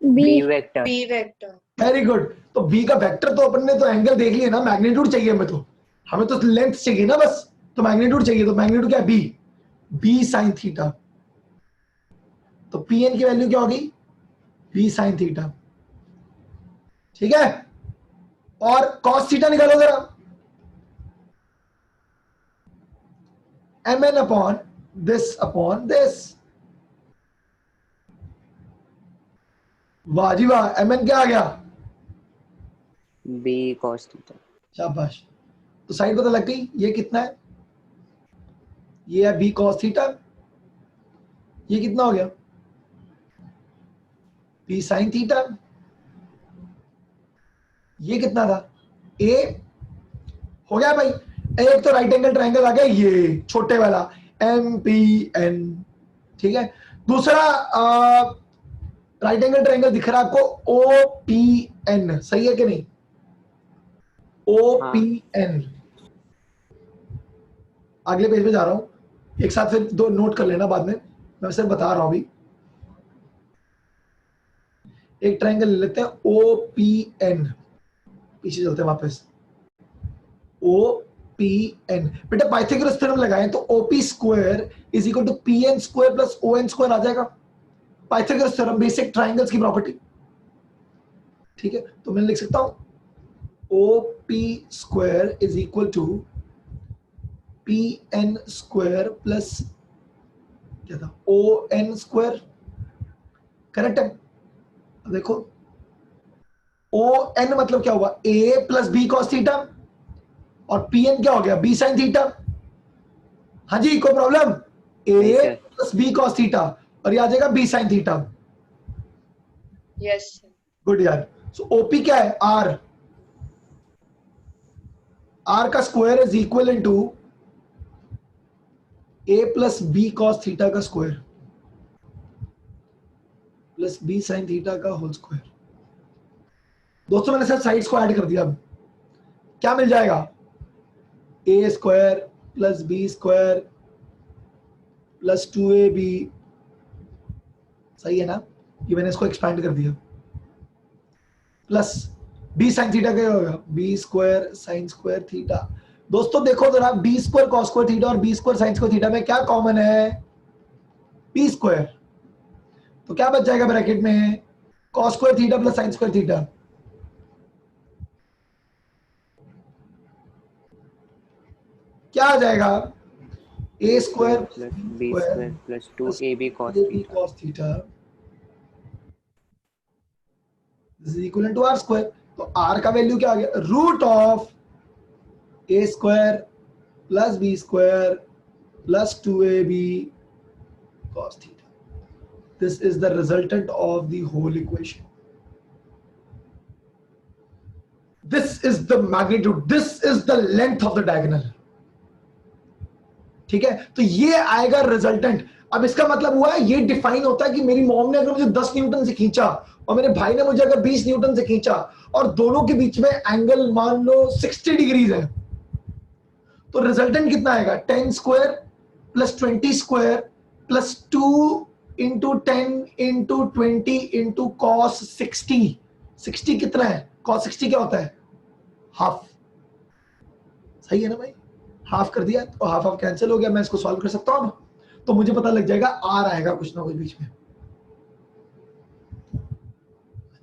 B vector. B vector. Very good, तो बी का वेक्टर तो अपन ने तो एंगल देख लिया ना, मैग्नीट्यूड चाहिए हमें तो लेंथ चाहिए ना बस, तो मैग्नीट्यूड चाहिए, तो मैग्नीट्यूड क्या है, बी, बी साइन थीटा, तो पी एन की वैल्यू क्या होगी, बी साइन थीटा, ठीक है। और कॉस थीटा निकालो जरा, एम एन अपॉन दिस, वाह जी वाह, एम एन क्या आ गया, बी कॉस थीटा। शाबाश, तो साइड पता लग गई, ये कितना है, ये है बी कॉस थीटा, ये कितना हो गया, बी साइन थीटा, ये कितना था, ए, हो गया भाई। एक तो राइट एंगल ट्राइंगल आ गया, ये छोटे वाला एम पी एन, ठीक है। दूसरा राइट एंगल ट्राइंगल दिख रहा है आपको, ओ पी एन, सही है कि नहीं, ओ पी एन। अगले पेज पे जा रहा हूं, एक साथ फिर दो नोट कर लेना बाद में, मैं सिर्फ बता रहा हूं अभी। एक ट्राइंगल ले लेते हैं ओ पी एन, पीछे चलते हैं वापस, ओ पी एन, बेटा पाइथागोरस थ्योरम लगाएं तो O P square is equal to P N square plus O N square आ जाएगा, पाइथागोरस थ्योरम, बेसिक ट्राइंगल्स की प्रॉपर्टी, ठीक है। तो मैं लिख सकता हूं O P square is equal to P N square plus क्या था, ओ एन स्क्वायर, करेक्ट है। देखो ओ एन मतलब क्या हुआ, ए प्लस बी कॉस थीटा, और पी एन क्या हो गया, बी साइन थीटा। हाँ जी, कोई प्रॉब्लम, नहीं A sir. Plus B cos theta, और ये आ जाएगा B sine theta. Yes, sir. Good यार। सो ओपी क्या है, आर, आर का square is equal into A plus B cos theta का square plus B sine theta का होल स्क्वायर। दोस्तों मैंने सब साइड्स को ऐड कर दिया, अब क्या मिल जाएगा, A square plus B square plus 2ab, सही है ना, ये मैंने इसको एक्सपैंड कर दिया, प्लस बी साइन थीटा क्या होगा, B square sine square theta. दोस्तों देखो जरा, B square cos square theta और B square sine square theta में क्या कॉमन है, बी स्क्वायर, तो क्या बच जाएगा ब्रैकेट में, cos square theta plus sine square theta. क्या आ जाएगा, A square plus B B square square plus 2ab cos B theta. Cos theta, this is equal to R square. तो आर का वैल्यू क्या आ गया, root of A square plus B square plus 2ab cos theta. This is the resultant of the whole equation. This is the magnitude, this is the length of the diagonal. ठीक है, तो ये आएगा resultant. अब इसका मतलब हुआ है, ये डिफाइन होता है कि मेरी मॉम ने अगर मुझे 10 न्यूटन से खींचा और मेरे भाई ने मुझे अगर 20 न्यूटन से खींचा और दोनों के बीच में एंगल मान लो 60 डिग्रीज है, तो रिजल्टेंट कितना आएगा, 10 square plus 20 square plus 2 into 10 into 20 into cos 60। 60 कितना है, कॉस 60 क्या होता है, हाफ, सही है ना भाई, हाफ कर दिया तो हाफ हाफ कैंसिल हो गया, मैं इसको सॉल्व कर सकता हूं, तो मुझे पता लग जाएगा आर आएगा कुछ ना कुछ बीच में।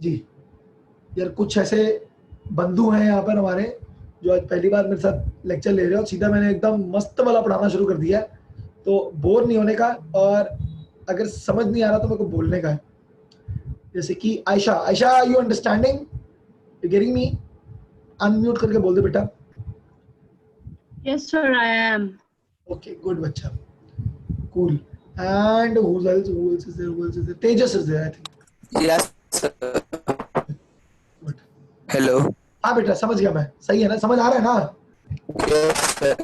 जी यार, कुछ ऐसे बंधु हैं यहाँ पर हमारे जो आज पहली बार मेरे साथ लेक्चर ले रहे हो, सीधा मैंने एकदम मस्त वाला पढ़ाना शुरू कर दिया है, तो बोर नहीं होने का, और अगर समझ नहीं आ रहा तो मेरे को बोलने का है। जैसे कि Ayesha, Ayesha you understanding, you getting me, unmute करके बोल दे बेटा। Yes, sir, I am. Okay good बच्चा, cool. And who else is there, who else is there, Tejas is there I think। Yes, sir. Good. Hello. हाँ बेटा समझ गया मैं, सही है ना, समझ आ रहा है ना। Yes, sir.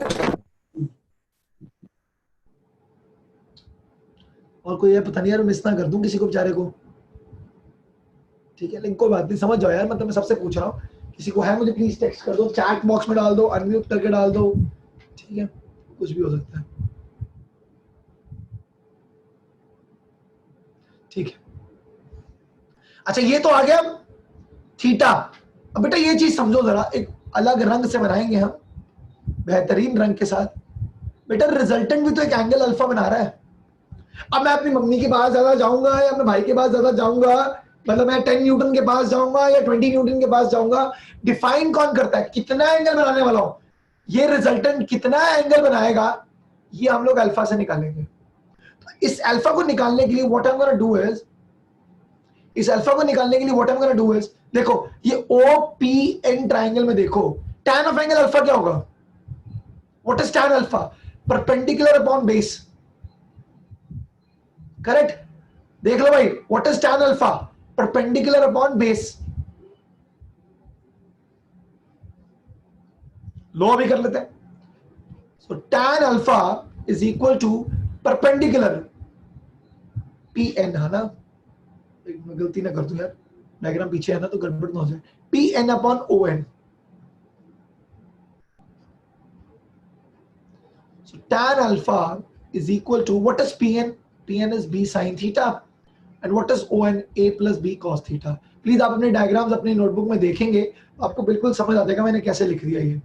और कोई है पता नहीं यार, मिस ना कर दूं किसी को बेचारे को, ठीक है, लेकिन कोई बात नहीं, समझ जाओ यार, मतलब मैं सबसे पूछ रहा हूँ, किसी को है मुझे प्लीज टेक्स्ट कर दो, चैट बॉक्स में डाल दो, अनम्यूट करके डाल दो, ठीक है, कुछ भी हो सकता है, ठीक है। अच्छा ये तो आ गया थीटा। अब बेटा ये चीज समझो जरा, एक अलग रंग से बनाएंगे हम, बेहतरीन रंग के साथ। बेटा रिजल्टेंट भी तो एक एंगल अल्फा बना रहा है। अब मैं अपनी मम्मी के पास ज्यादा जाऊंगा या अपने भाई के पास ज्यादा जाऊंगा, मतलब मैं 10 न्यूटन के पास जाऊंगा या 20 न्यूटन के पास जाऊंगा, डिफाइन कौन करता है, कितना एंगल बनाने वाला हूं, ये रिजल्टेंट कितना एंगल बनाएगा, ये हम लोग अल्फा से निकालेंगे। तो इस अल्फा को निकालने के लिए what I am gonna do is, इस अल्फा को निकालने के लिए what I am gonna do is, देखो ये ओ पी एन ट्राइंगल में देखो, tan ऑफ एंगल अल्फा क्या होगा, what is tan alpha, perpendicular upon base, correct, देख लो भाई, what is tan alpha, perpendicular upon base. लो अभी कर लेते हैं, so tan alpha is equal to perpendicular P N, है ना, मैं गलती ना कर दूं यार, डायग्राम पीछे है ना तो गड़बड़ ना हो जाए, P N upon O N. So tan alpha is equal to, what is Pn? Pn is b sin theta, and what is On? A plus b cos theta. Please आप अपने डायग्राम्स अपनी नोटबुक में देखेंगे, आपको बिल्कुल समझ आ जाएगा मैंने कैसे लिख दिया ये।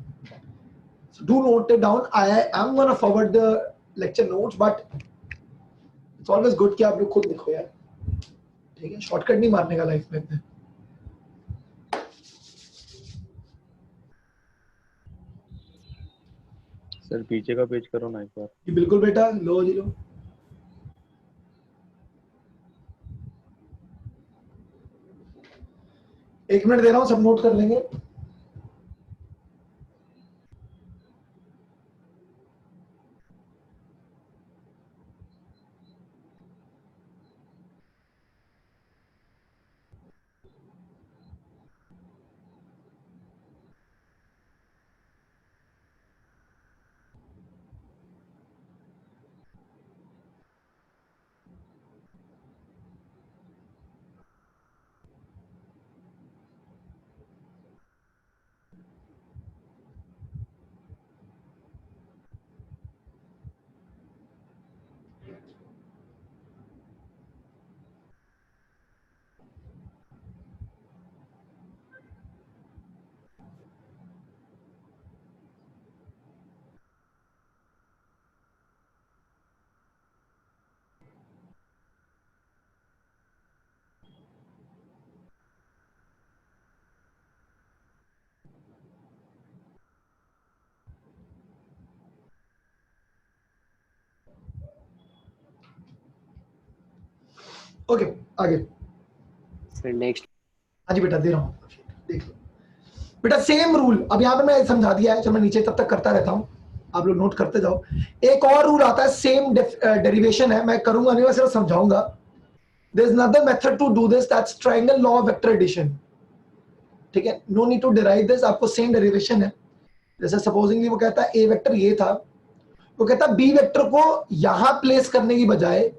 So do note it down. I am gonna forward the lecture notes, but it's always good कि आप लोग खुद लिखो यार, ठीक है, शॉर्टकट नहीं मारने का लाइफ में अपने। सर पीछे का पेज करो ना एक बार। ये बिल्कुल बेटा, लो जी लो। एक मिनट दे रहा हूं, सब नोट कर लेंगे। ओके, आगे। फिर नेक्स्ट। हाँ जी बेटा, दे रहा हूँ, देख लो बेटा। सेम रूल अब यहाँ पे मैं समझा दिया है, चलो मैं नीचे तब तक करता रहता हूँ, आप लोग नोट करते जाओ। एक और रूल आता है, सेम डेरिवेशन है, मैं करूंगा नहीं, मैं सिर्फ समझाऊंगा। There is another method to do this, that's triangle law of vector addition. ठीक है, no need to derive this, आपको सेम डेरिवेशन है। जैसे सपोजिंगली वो कहता है ए वेक्टर ये था, वो कहता है बी वेक्टर को यहां प्लेस करने की बजाय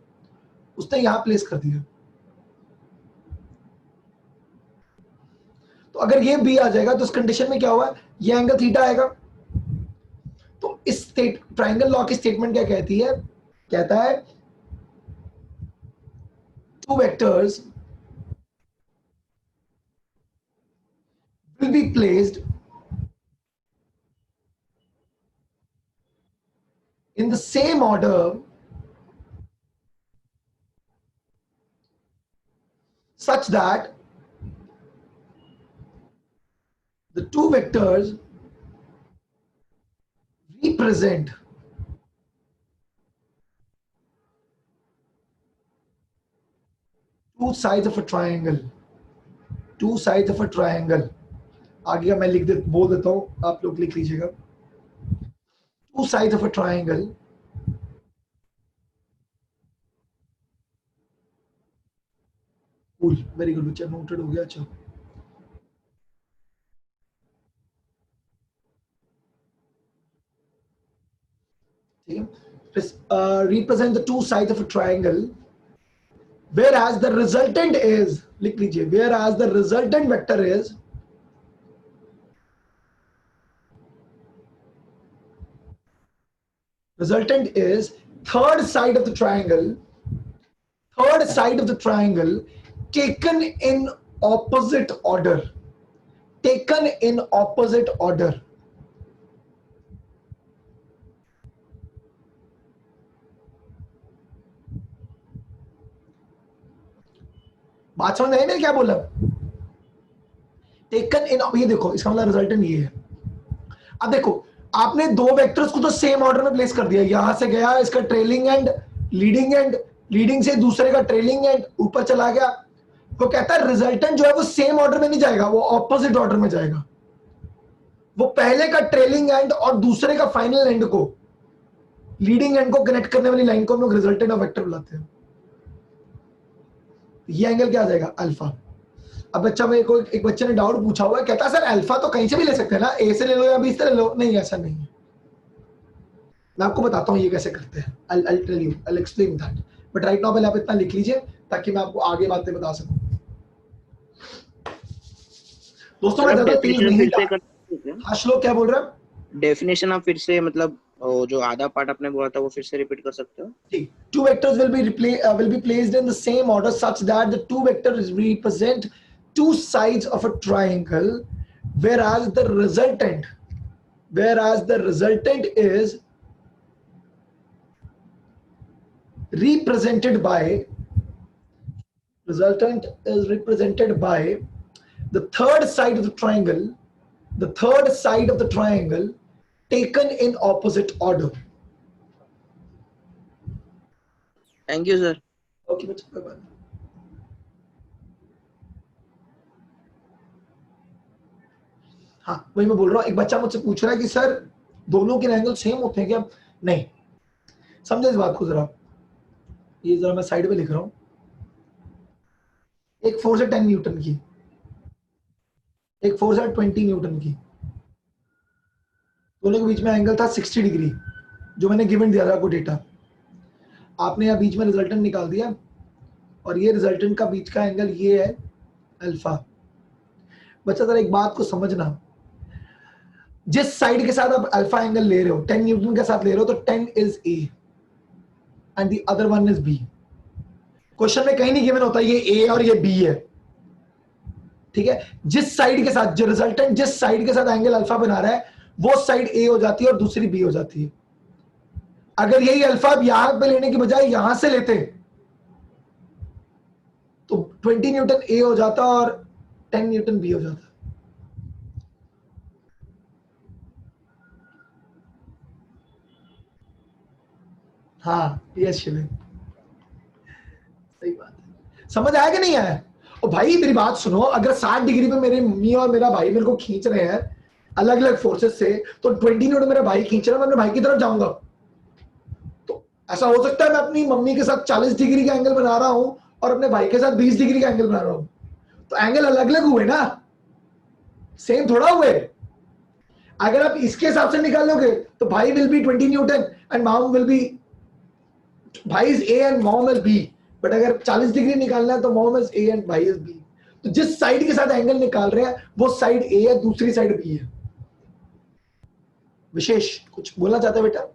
उसने यहां प्लेस कर दिया, तो अगर ये बी आ जाएगा तो इस कंडीशन में क्या हुआ, ये एंगल थीटा आएगा। तो इस ट्रायंगल लॉ की स्टेटमेंट क्या कहती है, कहता है two vectors will be placed in the same order such that the two vectors represent two sides of a triangle. Two sides of a triangle. आगे का मैं बोल देता हूं, आप लोग लिख लीजिएगा। Two sides of a triangle cool, very good बच्चा, नोटेड हो गया। अच्छा, ठीक है, represent the two sides of a triangle whereas the resultant is, लिख लीजिए, whereas the resultant vector is third side of the triangle, third side of the triangle taken in opposite order, taken in opposite order। बात समझ में आई मैंने क्या बोला, taken in, ये देखो इसका मतलब रिजल्टेंट ये है। अब देखो, आपने दो वेक्टर्स को तो सेम ऑर्डर में प्लेस कर दिया, यहां से गया इसका trailing and leading and, leading से दूसरे का ट्रेलिंग एंड ऊपर चला गया। वो कहता है रिजल्टेंट जो है वो सेम ऑर्डर में नहीं जाएगा, वो ऑपोजिट ऑर्डर में जाएगा। वो पहले का ट्रेलिंग एंड और दूसरे का फाइनल एंड को, लीडिंग एंड को कनेक्ट करने वाली लाइन को हम लोग रिजल्टेंट ऑफ वेक्टर बुलाते हैं। ये एंगल क्या आ जाएगा, अल्फा। अब बच्चा, मेरे को एक बच्चे ने डाउट पूछा हुआ है, कहता है सर अल्फा तो कहीं से भी ले सकते हैं ना, ए से ले लो या बी से ले लो। नहीं, ऐसा नहीं है, मैं आपको बताता हूँ ये कैसे करते हैं। I'll tell you, I'll explain that, but right now पहले आप इतना लिख लीजिए ताकि मैं आपको आगे बातें बता सकूं। दोस्तों मैं ज्यादा तेज नहीं था। हाँ श्लोक, क्या बोल रहे हैं? डेफिनेशन आप फिर से, मतलब जो आधा पार्ट आपने बोला था वो फिर से रिपीट कर सकते हो? ठीक, two vectors will be placed in the same order such that the two vectors represent two sides of a triangle, whereas the resultant is represented by the third side of the triangle taken in opposite order। Thank you sir. Okay बच्चा, bye bye. हाँ वही मैं बोल रहा हूँ, एक बच्चा मुझसे पूछ रहा है कि सर दोनों के एंगल सेम होते हैं क्या? नहीं, समझे इस बात को जरा, ये जरा मैं साइड पे लिख रहा हूँ। एक फोर्स है 10 न्यूटन की, एक फोर्स है 20 न्यूटन की, दोनों के बीच में एंगल था 60 डिग्री, जो मैंने गिवन दिया था आपको डेटा। आपने यहाँ बीच में रिजल्टेंट निकाल दिया, और ये रिजल्टेंट का बीच का एंगल ये है अल्फा। बच्चा जरा एक बात को समझना, जिस साइड के साथ आप अल्फा एंगल ले रहे हो, 10 न्यूटन के साथ ले रहे हो, तो 10 is A and the other one is B. Question में कहीं नहीं गिवन होता ये ए और ये बी है, ठीक है? जिस साइड के साथ, जो रिजल्टेंट जिस साइड के साथ एंगल अल्फा बना रहा है, वो साइड ए हो जाती है और दूसरी बी हो जाती है। अगर यही अल्फा यहां पे लेने की बजाय यहां से लेते तो 20 न्यूटन ए हो जाता और 10 न्यूटन बी हो जाता। हाँ यस शिविर, सही बात है। समझ आया कि नहीं आया? और भाई मेरी बात सुनो, अगर 60 डिग्री पे मेरे मम्मी और मेरा भाई मेरे को खींच रहे हैं अलग अलग फोर्सेस से, तो 20 न्यूटन मेरा भाई खींच रहा है, मैं अपने भाई की तरफ जाऊंगा। तो ऐसा हो सकता है मैं अपनी मम्मी के साथ 40 डिग्री का एंगल बना रहा हूं और अपने भाई के साथ 20 डिग्री का एंगल बना रहा हूं, तो एंगल अलग अलग हुए ना, सेम थोड़ा हुए। अगर आप इसके हिसाब से निकालोगे तो भाई will be 20 newton and mom will be, भाई is A and mom is B. But अगर 40 डिग्री निकालना है तो मॉम इज ए एंड भाई इज बी। तो जिस साइड के साथ एंगल निकाल रहे हैं वो साइड ए है, दूसरी साइड बी है। विशेष कुछ बोलना चाहते हैं बेटा?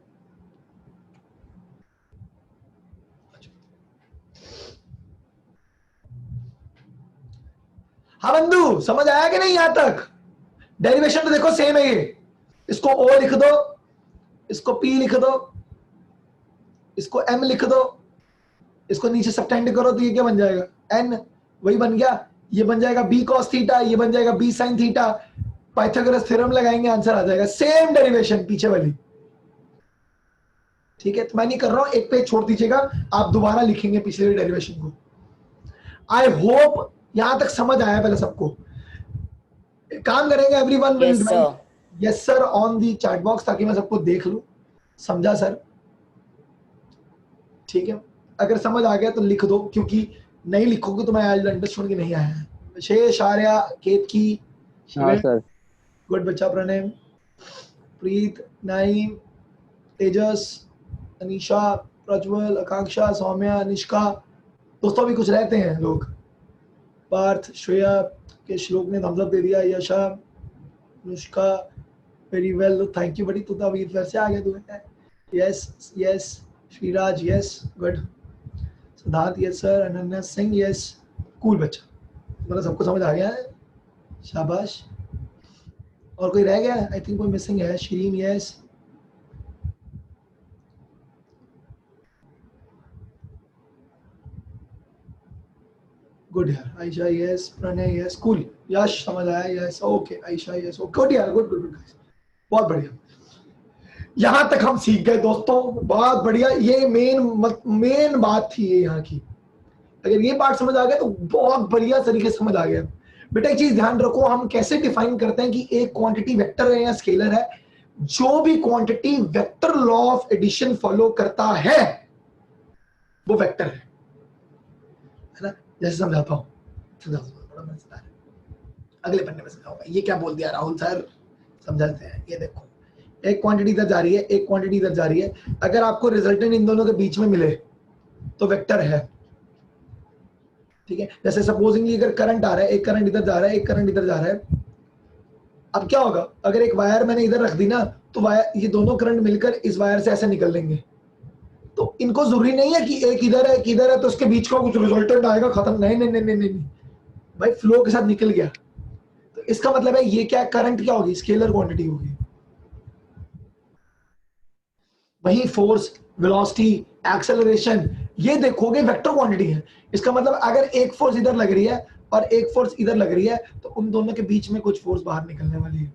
हाँ बंधु, समझ आया कि नहीं? यहां तक डेरिवेशन तो देखो सेम है ये। इसको ओ लिख दो, इसको पी लिख दो, इसको एम लिख दो, इसको नीचे सबटेंड करो तो ये क्या बन जाएगा? एन, वही बन गया। ये बन जाएगा बी कॉस थीटा, ये बन जाएगा B sine theta. Pythagoras theorem लगाएंगे, आंसर आ जाएगा। सेम डेरिवेशन पीछे वाली, ठीक है? तो मैं नहीं कर रहा हूं, एक पेज छोड़ दीजिएगा, आप दोबारा लिखेंगे पिछले डेरिवेशन को। आई होप यहां तक समझ आया पहले सबको। काम करेंगे everyone will yes sir on the chat box, ताकि मैं सबको देख लूं। समझा सर? ठीक है, अगर समझ आ गया तो लिख दो, क्योंकि नहीं लिखोगे तो मैं आज अंडरस्टूड कि नहीं आया है। विशेष, आर्या, केतकी, हाँ सर। गुड बच्चा, प्रणय, प्रीत, नाइम, तेजस, अनीशा, प्रज्वल, आकांक्षा, सौम्या, निष्का, दोस्तों भी कुछ रहते हैं लोग। पार्थ, श्रेया के श्लोक ने थम्स अप दे दिया। Yasha, Anushka, very well, thank you बड़ी। तू तो अभी फिर से आ गया तू। Yes yes, Shriraj yes, good. Siddharth yes sir, Ananya Singh yes, cool बच्चा, मतलब सबको समझ आ गया है, शाबाश। और कोई रह गया? आई थिंक कोई मिसिंग है। शरीन यस, गुड यार। Ayesha yes, Pranay yes, cool. Yash समझ आया, yes, okay. Ayesha yes, okay, good यार, गुड गुड गुड, बहुत बढ़िया। यहां तक हम सीख गए दोस्तों, बहुत बढ़िया। ये मेन बात थी ये यहाँ की। अगर ये पार्ट समझ आ गया तो बहुत बढ़िया तरीके से समझ आ गया। बेटा एक चीज ध्यान रखो, हम कैसे डिफाइन करते हैं कि एक क्वांटिटी वेक्टर है या स्केलर है? जो भी quantity vector law of addition follow करता है वो वेक्टर है ना? जैसे समझाता हूं, अगले पन्ने में समझाऊंगा। ये क्या बोल दिया राहुल सर? समझाते हैं। ये देखो, एक क्वांटिटी इधर जा रही है, एक क्वांटिटी इधर जा रही है। अगर आपको रिजल्टेंट इन दोनों के बीच में मिले तो वेक्टर है, ठीक है? जैसे सपोजिंगली अगर करंट आ रहा है, एक करंट इधर जा रहा है, एक करंट इधर जा रहा है। अब क्या होगा? अगर एक वायर मैंने इधर रख दी ना, तो वायर, ये दोनों करंट मिलकर इस वायर से ऐसे निकल लेंगे। तो इनको जरूरी नहीं है कि एक इधर है, एक इधर है, तो उसके बीच का कुछ रिजल्टेंट आएगा, खत्म। नहीं नहीं नहीं नहीं नहीं भाई, फ्लो के साथ निकल गया। तो इसका मतलब है ये क्या, करंट क्या होगी? स्केलर क्वांटिटी होगी। वही फोर्स, वेलोसिटी, एक्सेलरेशन, ये देखोगे वेक्टर क्वांटिटी है। इसका मतलब अगर एक फोर्स इधर लग रही है और एक फोर्स इधर लग रही है, तो उन दोनों के बीच में कुछ फोर्स बाहर निकलने वाली है,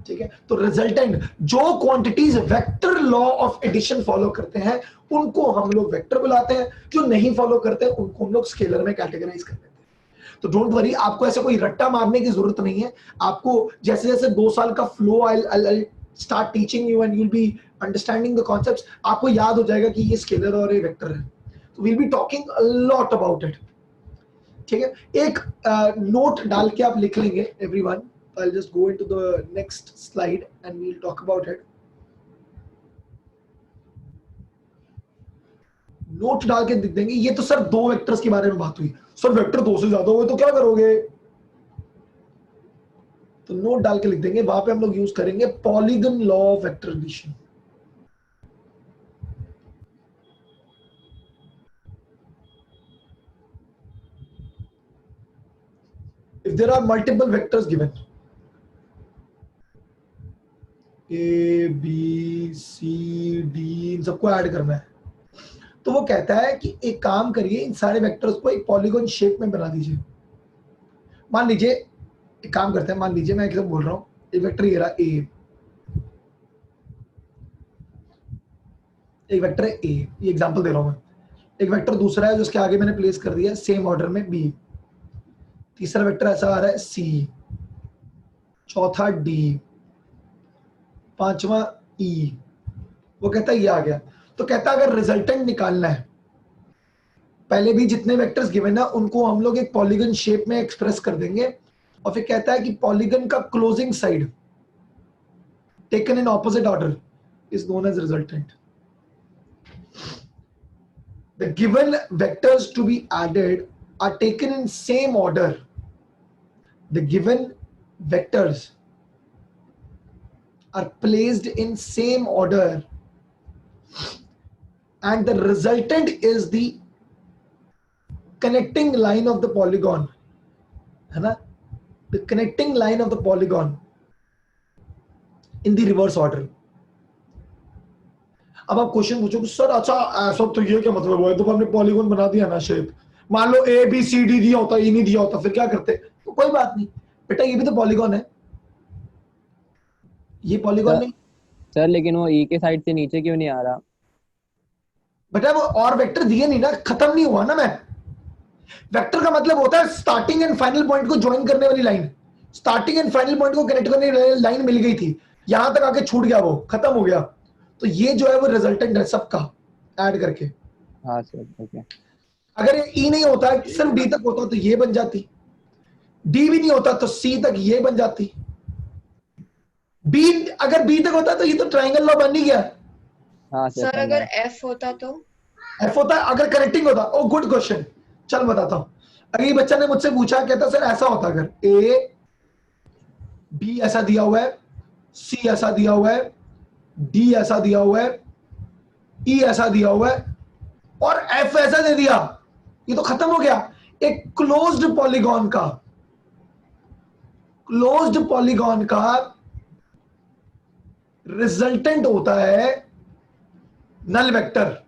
ठीक है? तो रिजल्टेंट, जो quantities vector law of addition follow करते हैं उनको हम लोग वेक्टर बुलाते हैं, जो नहीं फॉलो करते हैं उनको हम लोग स्केलर में कैटेगराइज कर देते हैं। तो डोंट वरी, आपको ऐसे कोई रट्टा मारने की जरूरत नहीं है। आपको जैसे जैसे 2 साल का flow I start teaching you and you will be understanding the concepts, आपको याद हो जाएगा कि ये स्केलर और ये वेक्टर है। तो will be talking a lot about it. ठीक है, एक नोट डाल के आप लिख लेंगे everyone. I will just go into the next slide and we will talk about it. Note डाल के लिख देंगे। ये तो सर 2 वेक्टर्स के बारे में बात हुई, सर वेक्टर 2 से ज्यादा हुए तो क्या करोगे? तो नोट डाल के लिख देंगे, वहां पे हम लोग यूज करेंगे polygon law of vector addition. If there are multiple vectors given, A, B, C, D, इन सबको ऐड करना है, तो वो कहता है कि एक काम करिए, इन सारे वेक्टर्स को एक पॉलीगन शेप में बना दीजिए। मान लीजिए, एक काम करते हैं, मान लीजिए मैं एकदम बोल रहा हूं, एक वेक्टर ये रहा A, एक वेक्टर है A, ये एग्जांपल दे रहा हूं मैं। एक वेक्टर दूसरा है जो उसके आगे मैंने प्लेस कर दिया सेम ऑर्डर में B, तीसरा वेक्टर ऐसा आ रहा है C, चौथा D, पांचवा E। वो कहता है ये आ गया। तो कहता है अगर रिजल्टेंट निकालना है, पहले भी जितने वेक्टर्स गिवन है उनको हम लोग एक पॉलीगन शेप में एक्सप्रेस कर देंगे, और फिर कहता है कि पॉलीगन का closing side taken in opposite order is known as resultant. The given vectors to be added are taken in same order. The given vectors are placed in same order and the resultant is the connecting line of the polygon, है ना? The connecting line of the polygon in the reverse order. अब आप question पूछोगे sir अच्छा ऐसा तो ये क्या मतलब हुआ, तो हमने पॉलीगन बना दिया ना शेप, मान लो A B C D दिया होता, E नहीं दिया होता, फिर क्या करते? तो कोई बात नहीं बेटा, ये भी तो पॉलीगन है, ये पॉलीगन नहीं सर। लेकिन वो E के साइड से नीचे क्यों नहीं आ रहा? बेटा वो और वेक्टर दिए नहीं ना, खत्म नहीं हुआ ना। मैं वेक्टर का मतलब होता है स्टार्टिंग एंड फाइनल पॉइंट को ज्वाइन करने वाली line. Starting and final point को कनेक्ट करने वाली लाइन मिल गई थी, यहां तक आके छूट गया, वो खत्म हो गया। तो ये जो है वो रिजल्टेंट है सबका ऐड करके। हाँ सर, ओके। अगर ये ई नहीं होता, सिर्फ डी तक होता तो ये बन जाती, डी भी नहीं होता तो सी तक ये बन जाती, बी अगर बी तक होता तो ये तो ट्रायंगल लॉ बन ही गया। हाँ सर अगर एफ होता तो? एफ होता अगर कनेक्टिंग होता। ओ गुड क्वेश्चन, चल बताता हूं। अगर ये बच्चा ने मुझसे पूछा, कहता सर ऐसा होता अगर ए बी ऐसा दिया हुआ है, सी ऐसा दिया हुआ है, डी ऐसा दिया हुआ है, ई ऐसा दिया हुआ है और एफ ऐसा दे दिया, ये तो खत्म हो गया। एक क्लोज्ड पॉलीगॉन का रिजल्टेंट होता है null vector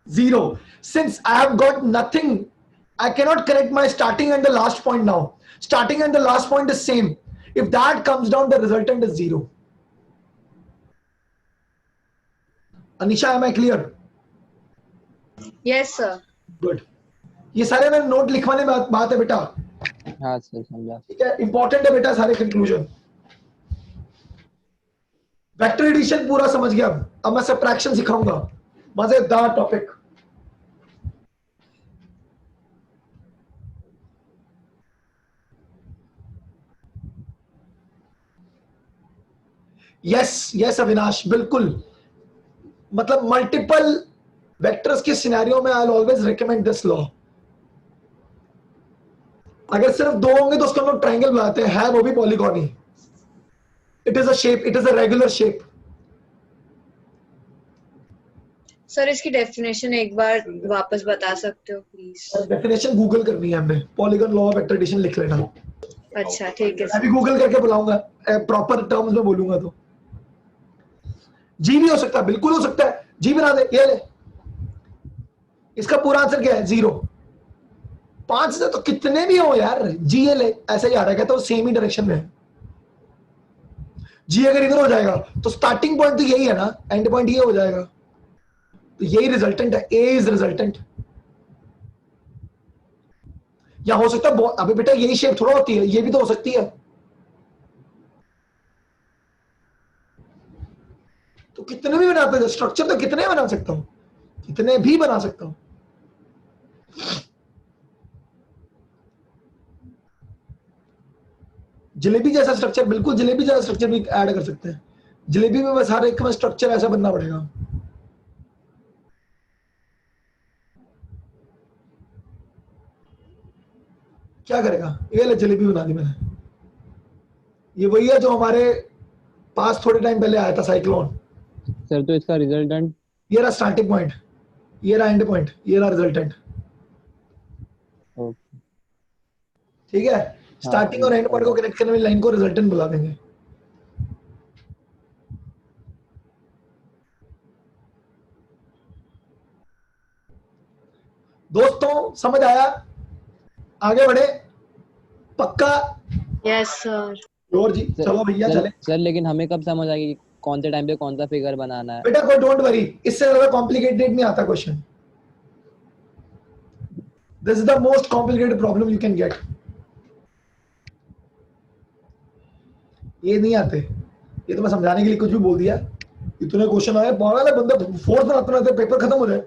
0। Since I have got nothing, I can not connect my starting end the last point now. Starting end the last point is same, if that comes down the resultant is 0। Anisha, am I clear? Yes sir. Good. ये सारे मेरे note लिखवाने में बात है बेटा। हाँ sir, समझा। ठीक है, इंपॉर्टेंट है बेटा सारे कंक्लूजन। वेक्टर एडिशन पूरा समझ गया। अब मैं सबट्रैक्शन सिखाऊंगा, मजेदार टॉपिक। यस यस अविनाश, बिल्कुल। मतलब मल्टीपल वेक्टर्स के सिनेरियो में I will always recommend this law. अगर सिर्फ 2 होंगे तो उसको हम लोग ट्रायंगल बनाते हैं, वो भी polygon he. It is a shape, it is a regular shape. Sir इसकी डेफिनेशन एक बार वापस बता सकते हो प्लीज? डेफिनेशन गूगल करनी है हमने, polygon law of vector addition लिख लेना। अच्छा ठीक है मैं भी गूगल करके बुलाऊंगा, प्रॉपर टर्म्स में बोलूंगा। तो जी भी हो सकता है, बिल्कुल हो सकता है, जी बना दे, ये ले। इसका पूरा आंसर क्या है? 0। 5 से तो कितने भी हो यार, जी ये ले, ऐसा ही आ रहा है, कहता सेम ही डायरेक्शन में है। जी अगर इधर हो जाएगा तो स्टार्टिंग पॉइंट तो यही है ना, एंड पॉइंट ये हो जाएगा, तो यही रिजल्टेंट है। ए इज रिजल्टेंट। या हो सकता है अभी बेटा यही शेप थोड़ा होती है, ये भी तो हो सकती है। तो कितने भी बनाते हैं स्ट्रक्चर, तो कितने बना सकता हूं, कितने भी बना सकता हूं। जलेबी जैसा स्ट्रक्चर, बिल्कुल जलेबी जैसा स्ट्रक्चर भी ऐड कर सकते हैं। जलेबी में बस हर एक में स्ट्रक्चर ऐसा बनना पड़ेगा। क्या करेगा, ये ले जलेबी बना दी मैंने। ये वही है जो हमारे पास थोड़े टाइम पहले आया था, साइक्लोन। सर तो इसका रिजल्टेंट, ये रहा स्टार्टिंग पॉइंट, ये रहा एंड पॉइंट, ये रहा रिजल्टेंट। ओके ठीक है, स्टार्टिंग और एंड पॉइंट को कनेक्ट करने वाली लाइन को रिजल्टेंट बुला देंगे। दोस्तों समझ आया, आगे बढ़े पक्का? Yes sir. और जी चलो भैया चले। सर लेकिन हमें कब समझ आएगी कि कौन से टाइम पे कौन सा फिगर बनाना है? बेटा कोई डोंट वरी, इससे ज्यादा कॉम्प्लिकेटेड नहीं आता question. This is the most complicated problem you can get. ये नहीं आते, ये तो मैं समझाने के लिए कुछ भी बोल दिया। इतने क्वेश्चन आए, पागल है बंदा, फोर्थ बनाते पेपर खत्म हो जाए,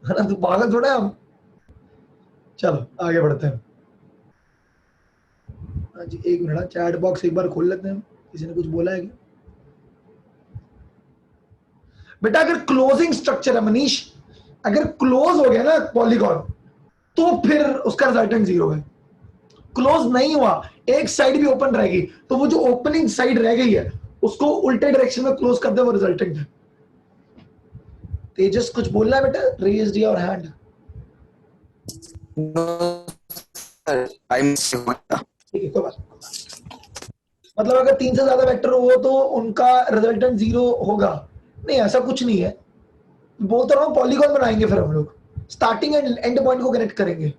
है ना? तो पागल थोड़ा है हम। चलो आगे बढ़ते हैं। हाँ जी एक मिनट, चैट बॉक्स एक बार खोल लेते हैं, किसी ने कुछ बोला है क्या? बेटा अगर क्लोजिंग स्ट्रक्चर है मनीष, अगर क्लोज हो गया ना पॉलीगॉन, तो फिर उसका रिजल्टेंट 0 है। क्लोज नहीं हुआ, एक साइड भी ओपन रहेगी, तो वो जो ओपनिंग साइड रह गई है उसको उल्टे डायरेक्शन में क्लोज कर दे, वो रिजल्टेंट है। तेजस कुछ बोलना है बेटा? Raise your hand. ठीक है कोई बात नहीं। मतलब अगर 3 से ज्यादा वेक्टर हो तो उनका रिजल्टेंट 0 होगा? नहीं ऐसा कुछ नहीं है, बोलता रहा हूं पॉलीगॉन बनाएंगे, फिर हम लोग स्टार्टिंग एंड एंड पॉइंट को कनेक्ट करेंगे।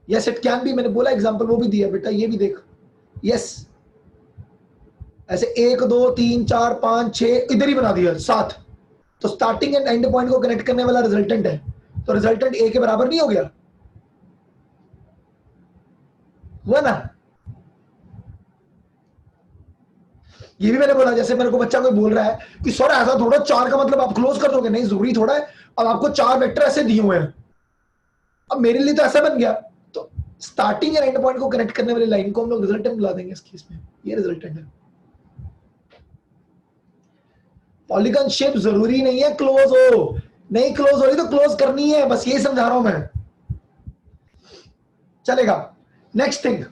यस इट कैन बी, मैंने बोला एग्जांपल वो भी दिया बेटा, ये भी देख। यस ऐसे 1 2 3 4 5 6 इधर ही बना दिया 7, तो स्टार्टिंग एंड एंड पॉइंट को कनेक्ट करने वाला रिजल्टेंट है, तो रिजल्टेंट ए के बराबर नहीं हो गया? हुआ ना? ये भी मैंने बोला, जैसे मेरे को बच्चा कोई बोल रहा है कि सर ऐसा थोड़ा 4 का मतलब आप क्लोज कर दोगे, नहीं जरूरी थोड़ा है। अब आपको 4 वेक्टर ऐसे दिए हुए हैं, अब मेरे लिए तो ऐसा बन गया, तो स्टार्टिंग एंड एंड पॉइंट को कनेक्ट करने वाली लाइन को हम लोग रिजल्टेंट बुला देंगे इस केस में। ये रिजल्टेंट है। पॉलीगॉन शेप जरूरी नहीं है क्लोज हो, नहीं क्लोज हो रही तो क्लोज करनी है, बस यही समझा रहा हूं मैं। चलेगा, नेक्स्ट थिंग।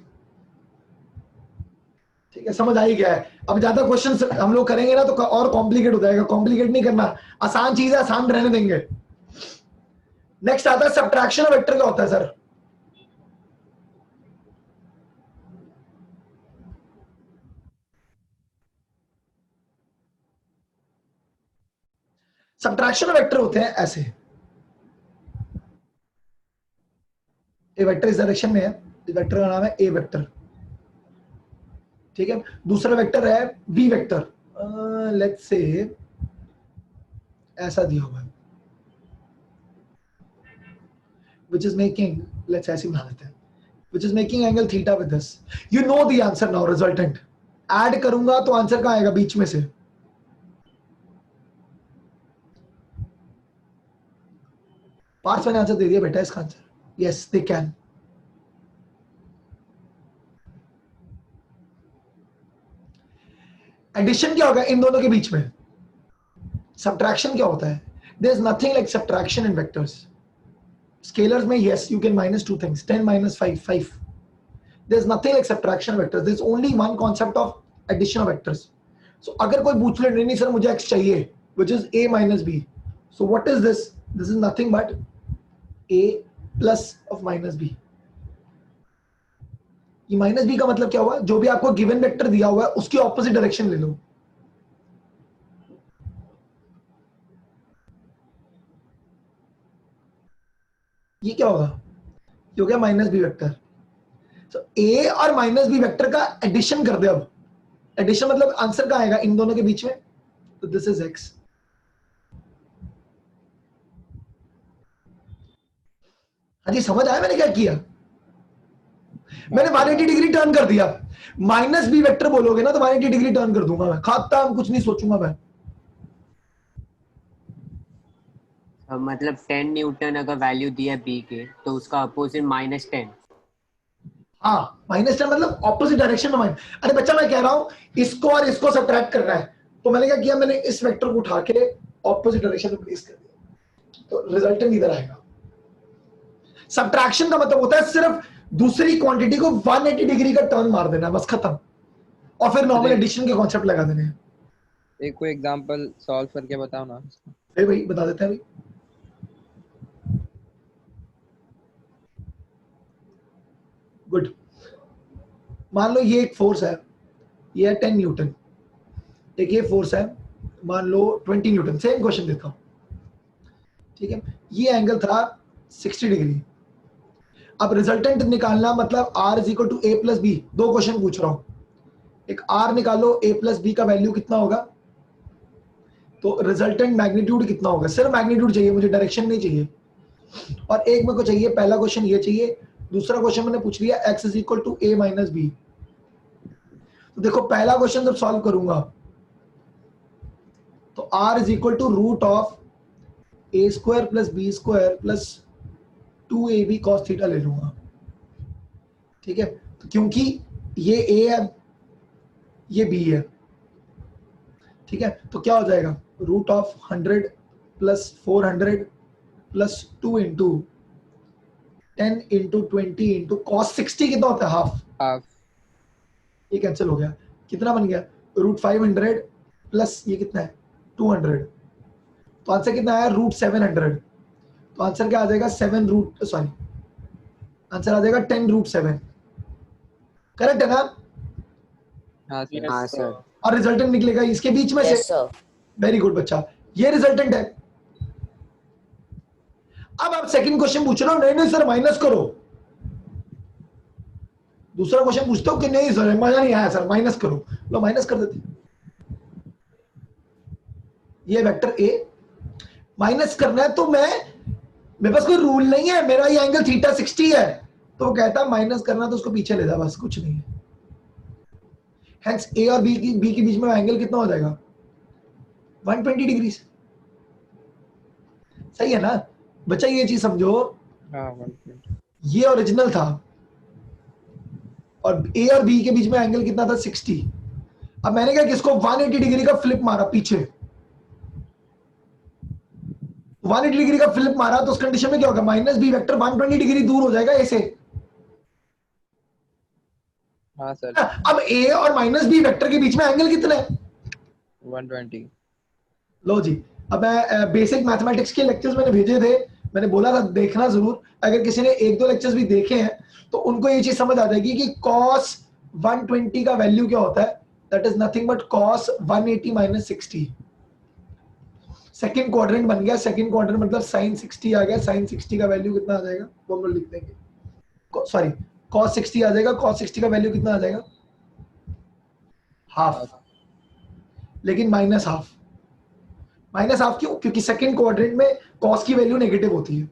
ठीक है समझ आई क्या है? अब ज्यादा क्वेश्चन हम लोग करेंगे ना तो और कॉम्प्लिकेट हो जाएगा, कॉम्प्लिकेट नहीं करना, आसान चीज है आसान रहने देंगे। नेक्स्ट आता है सब्ट्रैक्शन ऑफ वेक्टर। क्या होता है सर? सब्ट्रैक्शन ऑफ वेक्टर होते हैं ऐसे, ए वेक्टर इस डायरेक्शन में है, इस वेक्टर का नाम है ए वेक्टर। ठीक है, दूसरा वेक्टर है बी वेक्टर, लेट्स से ऐसा दिया हुआ है, which is making, let's ऐसे बना देते हैं, which is making angle theta with this. You know the answer now, resultant. Add करूंगा तो आंसर कहां आएगा? बीच में से। पार्थ मैंने आंसर दे दिया बेटा इसका answer. Yes they can. Addition क्या होगा इन दोनों के बीच में? सब्ट्रैक्शन क्या होता है? There is nothing like subtraction in vectors. Scalars में yes you can minus two things, 10 minus 5 5. There's nothing like subtraction of vectors. There's only one concept of addition of vectors. So अगर कोई पूछ ले नहीं sir मुझे x चाहिए, which is a minus b. So what is this? This is nothing but a plus of minus b. ये minus b का मतलब क्या हुआ? जो भी आपको गिवन वेक्टर दिया हुआ है उसकी ऑपोजिट डायरेक्शन ले लो। ये क्या होगा? ये हो गया माइनस बी वेक्टर। तो ए और माइनस बी वेक्टर का एडिशन कर दे। अब एडिशन मतलब आंसर कहां आएगा इन दोनों के बीच में? तो दिस इज एक्स। हाँ जी, समझ आया मैंने क्या किया? मैंने 180 डिग्री टर्न कर दिया। माइनस बी वेक्टर बोलोगे ना तो 180 डिग्री टर्न कर दूंगा मैं, खाता कुछ नहीं सोचूंगा मैं। मतलब 10 न्यूटन अगर वैल्यू दिया बी के तो उसका अपोजिट -10। हाँ, -10 मतलब ऑपोजिट डायरेक्शन में माइनस। अरे बच्चा मैं कह रहा हूं इसको और इसको सब्ट्रैक्ट करना है, तो मैंने क्या किया, मैंने इस वेक्टर को उठा के ऑपोजिट डायरेक्शन में प्लेस कर दिया, तो रिजल्टेंट इधर आएगा। सब्ट्रैक्शन का मतलब होता है सिर्फ दूसरी क्वांटिटी को 180 डिग्री का टर्न मार देना, बस खत्म, और फिर नॉर्मल एडिशन के कॉन्सेप्ट लगा देने हैं। एक कोई एग्जांपल सॉल्व करके बताओ ना। भाई बता देते हैं भाई। गुड। मान लो ये एक फोर्स है, ये है 10 न्यूटन, एक ये फोर्स है मान लो 20 न्यूटन। सेम क्वेश्चन देता हूं, ठीक है। ये एंगल था 60 डिग्री। अब रिजल्टेंट निकालना मतलब r is equal to a plus b. दो क्वेश्चन पूछ रहा हूं, एक r निकालो, a प्लस बी का वैल्यू कितना होगा, तो रिजल्टेंट मैग्नीट्यूड कितना होगा। सिर्फ मैग्नीट्यूड चाहिए मुझे, डायरेक्शन नहीं चाहिए। और एक मेरे को चाहिए, पहला क्वेश्चन ये चाहिए, दूसरा क्वेश्चन मैंने पूछ लिया x is equal to a minus b. तो देखो पहला क्वेश्चन जब सॉल्व करूंगा तो r is equal to root of a square plus B square plus 2ab cos theta ले लूंगा, ठीक है। तो क्योंकि ये a है ये b है, ठीक है, तो क्या हो जाएगा, root of 100 plus 400 plus 2 into 10 into 20 into cos 60 कितना होता है, हाफ। ये कैंसिल हो गया, कितना बन गया, रूट 500 प्लस ये कितना है 200, तो आंसर कितना आया, रूट 700। तो आंसर क्या आ जाएगा, 7 रूट, सॉरी आंसर आ जाएगा 10 रूट 7। करेक्ट है ना? हाँ सर। हाँ सर। और रिजल्टेंट निकलेगा इसके बीच में से। वेरी गुड बच्चा, ये रिजल्टेंट है। अब आप सेकंड क्वेश्चन पूछ रहे हो, नहीं नहीं सर माइनस करो। दूसरा क्वेश्चन पूछते हो कि नहीं सर मजा नहीं आया सर माइनस करो, लो माइनस कर देते। ये वेक्टर ए माइनस करना है, तो मेरे पास कोई रूल नहीं है, मेरा ये एंगल थीटा 60 है, तो वो कहता है माइनस करना तो उसको पीछे ले जा, बस कुछ नहीं है। हेंस ए और बी के बीच में एंगल कितना हो जाएगा, 120 डिग्री। सही है ना बच्चा, ये चीज समझो। हाँ 120। ये ओरिजिनल था और ए और बी के बीच में एंगल कितना था, 60। अब मैंने क्या किसको 180 डिग्री का फ्लिप मारा पीछे, 180 डिग्री का फ्लिप मारा, तो उस कंडीशन में क्या होगा, माइनस बी वेक्टर 120 डिग्री दूर हो जाएगा ए से। हाँ सर। अब ए और माइनस बी वेक्टर के बीच में एंगल कितना है, 120। लो जी। अब मैं बेसिक मैथमेटिक्स के लेक्चर्स मैंने भेजे थे, मैंने बोला था देखना जरूर। अगर किसी ने एक दो लेक्चर्स भी देखे हैं तो उनको ये चीज समझ आ जाएगी कि cos 120 का वैल्यू क्या होता है, that is nothing but cos 180 minus 60। Second quadrant बन गया, सेकंड क्वाड्रेंट मतलब sin 60 आ गया, sin 60 का वैल्यू कितना आ जाएगा वो हम लोग लिख देंगे, सॉरी cos 60 आ जाएगा, cos 60 का वैल्यू कितना आ जाएगा, हाफ। लेकिन माइनस हाफ, माइनस हाफ क्यों, क्योंकि सेकंड क्वाड्रेंट में cos की वैल्यू नेगेटिव होती है।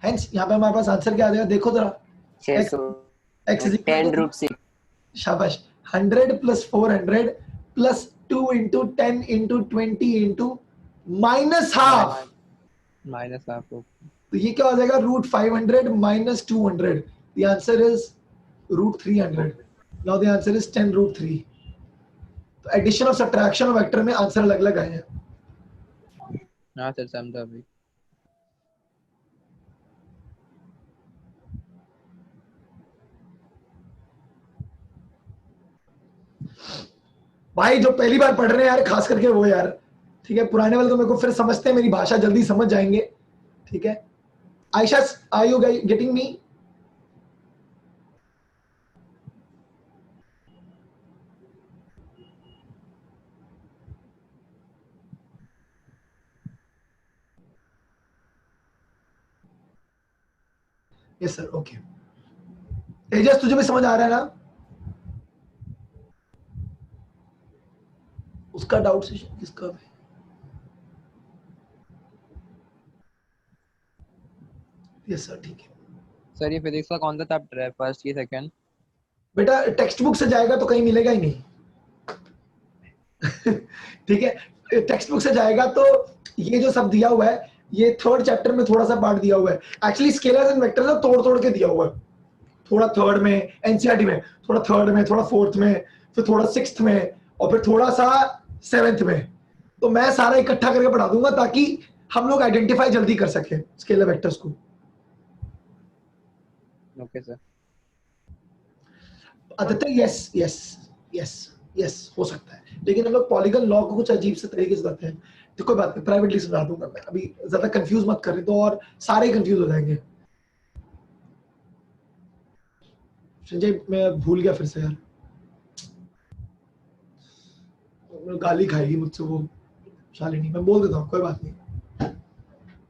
हेंस यहाँ पे हमारे पास आंसर क्या आ जाएगा, देखो जरा, 10 रूट 6। शाबाश, 100 plus 400 plus 2 into 10 into 20 into minus half, तो ये क्या हो जाएगा, root 500 minus 200। The answer is root 300। Now the answer is 10 root 3। तो एडिशन और सब्ट्रैक्शन और वेक्टर में आंसर अलग अलग आए हैं। हाँ सर समझा अभी। भाई जो पहली बार पढ़ रहे हैं यार, खास करके वो यार, ठीक है, पुराने वाले तो मेरे को फिर समझते हैं, मेरी भाषा जल्दी समझ जाएंगे, ठीक है। Ayesha, are you getting me? Yes sir, okay. Tejas तुझे भी समझ आ रहा है ना? उसका डाउट सेशन किसका है? यस सर, ठीक है सर ये फिजिक्स का कौन सा चैप्टर है, फर्स्ट या सेकंड? बेटा। टेक्स्ट बुक से जाएगा तो कहीं मिलेगा ही नहीं। ठीक है, टेक्स्ट बुक से जाएगा तो ये जो सब दिया हुआ है ये थर्ड चैप्टर में थोड़ा सा पार्ट दिया हुआ है। एक्चुअली स्केलर्स एंड वेक्टर्स ना तोड़ तोड़ के दिया हुआ है, थोड़ा थर्ड में एनसीईआरटी में, थोड़ा थर्ड में, थोड़ा फोर्थ में, फिर थोड़ा सिक्स्थ में, और फिर थोड़ा सा सेवेंथ में। तो मैं सारा इकट्ठा करके पढ़ा दूंगा ताकि हम लोग आइडेंटिफाई जल्दी कर सके स्केलर वेक्टर्स को। Okay sir. Aditya yes yes yes yes हो सकता है, लेकिन हम लोग पॉलीगन लॉ को कुछ अजीब से तरीके से करते हैं। तो कोई बात नहीं, प्राइवेटली समझा दूंगा मैं, अभी ज्यादा कंफ्यूज मत करें तो, और सारे कंफ्यूज हो जाएंगे। संजय मैं भूल गया फिर से यार, गाली खाएगी मुझसे वो शालिनी। मैं बोल देता हूँ, कोई बात नहीं।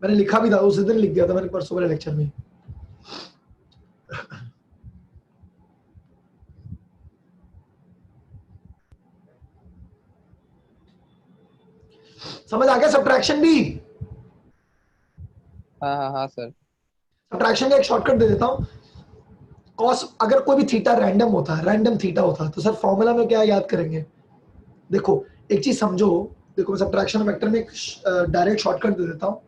मैंने लिखा भी था उस दिन, लिख दिया था मैंने परसों वाले लेक्चर में। समझ आ गया सब्ट्रैक्शन भी? हाँ सर। सब्ट्रैक्शन का एक शॉर्टकट दे देता हूँ। कॉस अगर कोई भी थीटा रैंडम होता, रैंडम थीटा होता तो सर फॉर्मूला में क्या याद करेंगे? देखो एक चीज समझो, देखो सब्ट्रैक्शन वेक्टर में एक डायरेक्ट शॉर्टकट दे देता हूँ।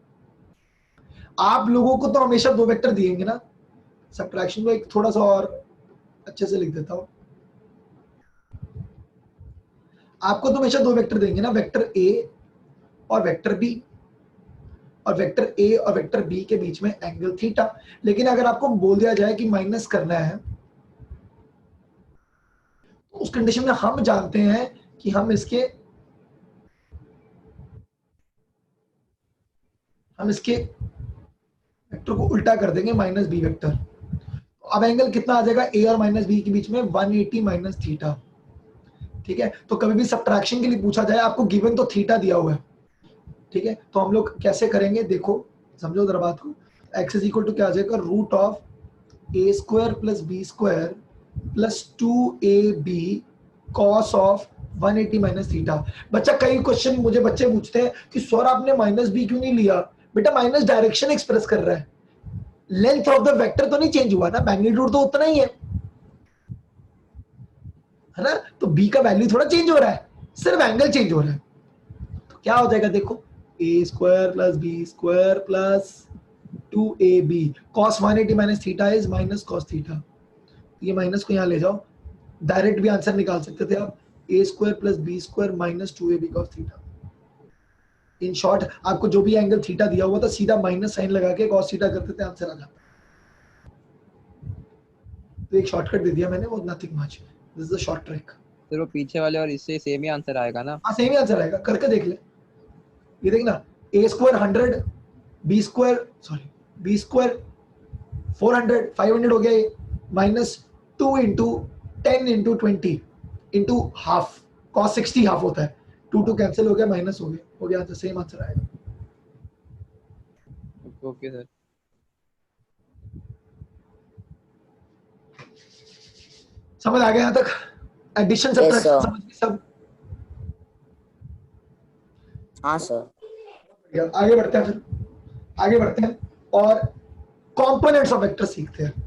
आप लोगों को तो हमेशा दो वेक्टर दिएंगे ना, सब्ट्रैक्शन को एक थोड़ा सा और अच्छे से लिख देता हूँ। आपको तो हमेशा दो वेक्टर देंगे ना, वेक्टर ए और वेक्टर बी, और वेक्टर ए और वेक्टर बी के बीच में एंगल थीटा। लेकिन अगर आपको बोल दिया जाए कि माइनस करना है, तो उस कंडीशन में हम जानते हैं कि हम इसके वेक्टर को उल्टा कर देंगे, माइनस बी वेक्टर। तो अब एंगल कितना आ जाएगा ए और माइनस बी के बीच में? 180 माइनस थीटा। ठीक है, तो कभी भी सब्ट्रैक्शन के लिए पूछा जाए, आपको गिवन तो थीटा दिया हुआ है, ठीक है, तो हम लोग कैसे करेंगे? देखो समझो जरा बात को। x इज इक्वल टू क्या आ जाएगा? Root of A square plus B square plus 2ab cos of 180 minus theta. बच्चा कई क्वेश्चन मुझे बच्चे पूछते हैं कि सर आपने माइनस बी क्यों नहीं लिया? बेटा माइनस डायरेक्शन एक्सप्रेस कर रहा है, लेंथ ऑफ द वेक्टर तो नहीं चेंज हुआ ना, मैग्नीट्यूड तो उतना ही है ना। तो b का वैल्यू थोड़ा चेंज हो रहा है, सिर्फ एंगल चेंज हो रहा है। तो क्या हो जाएगा? देखो A square plus B square plus 2ab cos 180 minus theta is minus cos theta. ये माइनस को यहाँ ले जाओ, डायरेक्ट भी आंसर निकाल सकते थे आप, A square plus B square minus 2ab cos theta. In short आपको जो भी एंगल थीटा दिया हुआ था सीधा माइनस साइन लगा के cos थीटा करते थे, आंसर आ जाता। तो एक शॉर्टकट दे दिया मैंने, वो nothing much, this is the short trick. फिर वो पीछे वाले और इससे सेम ही आंसर आएगा ना? हाँ सेम ही आंसर आएगा, करके देख ले। ये देखना, ए स्क्वायर 100, बी स्क्वायर 400, 500 हो गया, minus 2 into 10 into 20 into half, cos 60 half होता है, 2 कैंसिल हो गया, माइनस हो गया आंसर, सेम आंसर आएगा। Okay sir. समझ आ गया यहाँ तक? एडिशन सब्ट्रैक्शन समझ गए सब? हाँ सर। आगे बढ़ते हैं और कंपोनेंट्स ऑफ वेक्टर सीखते हैं।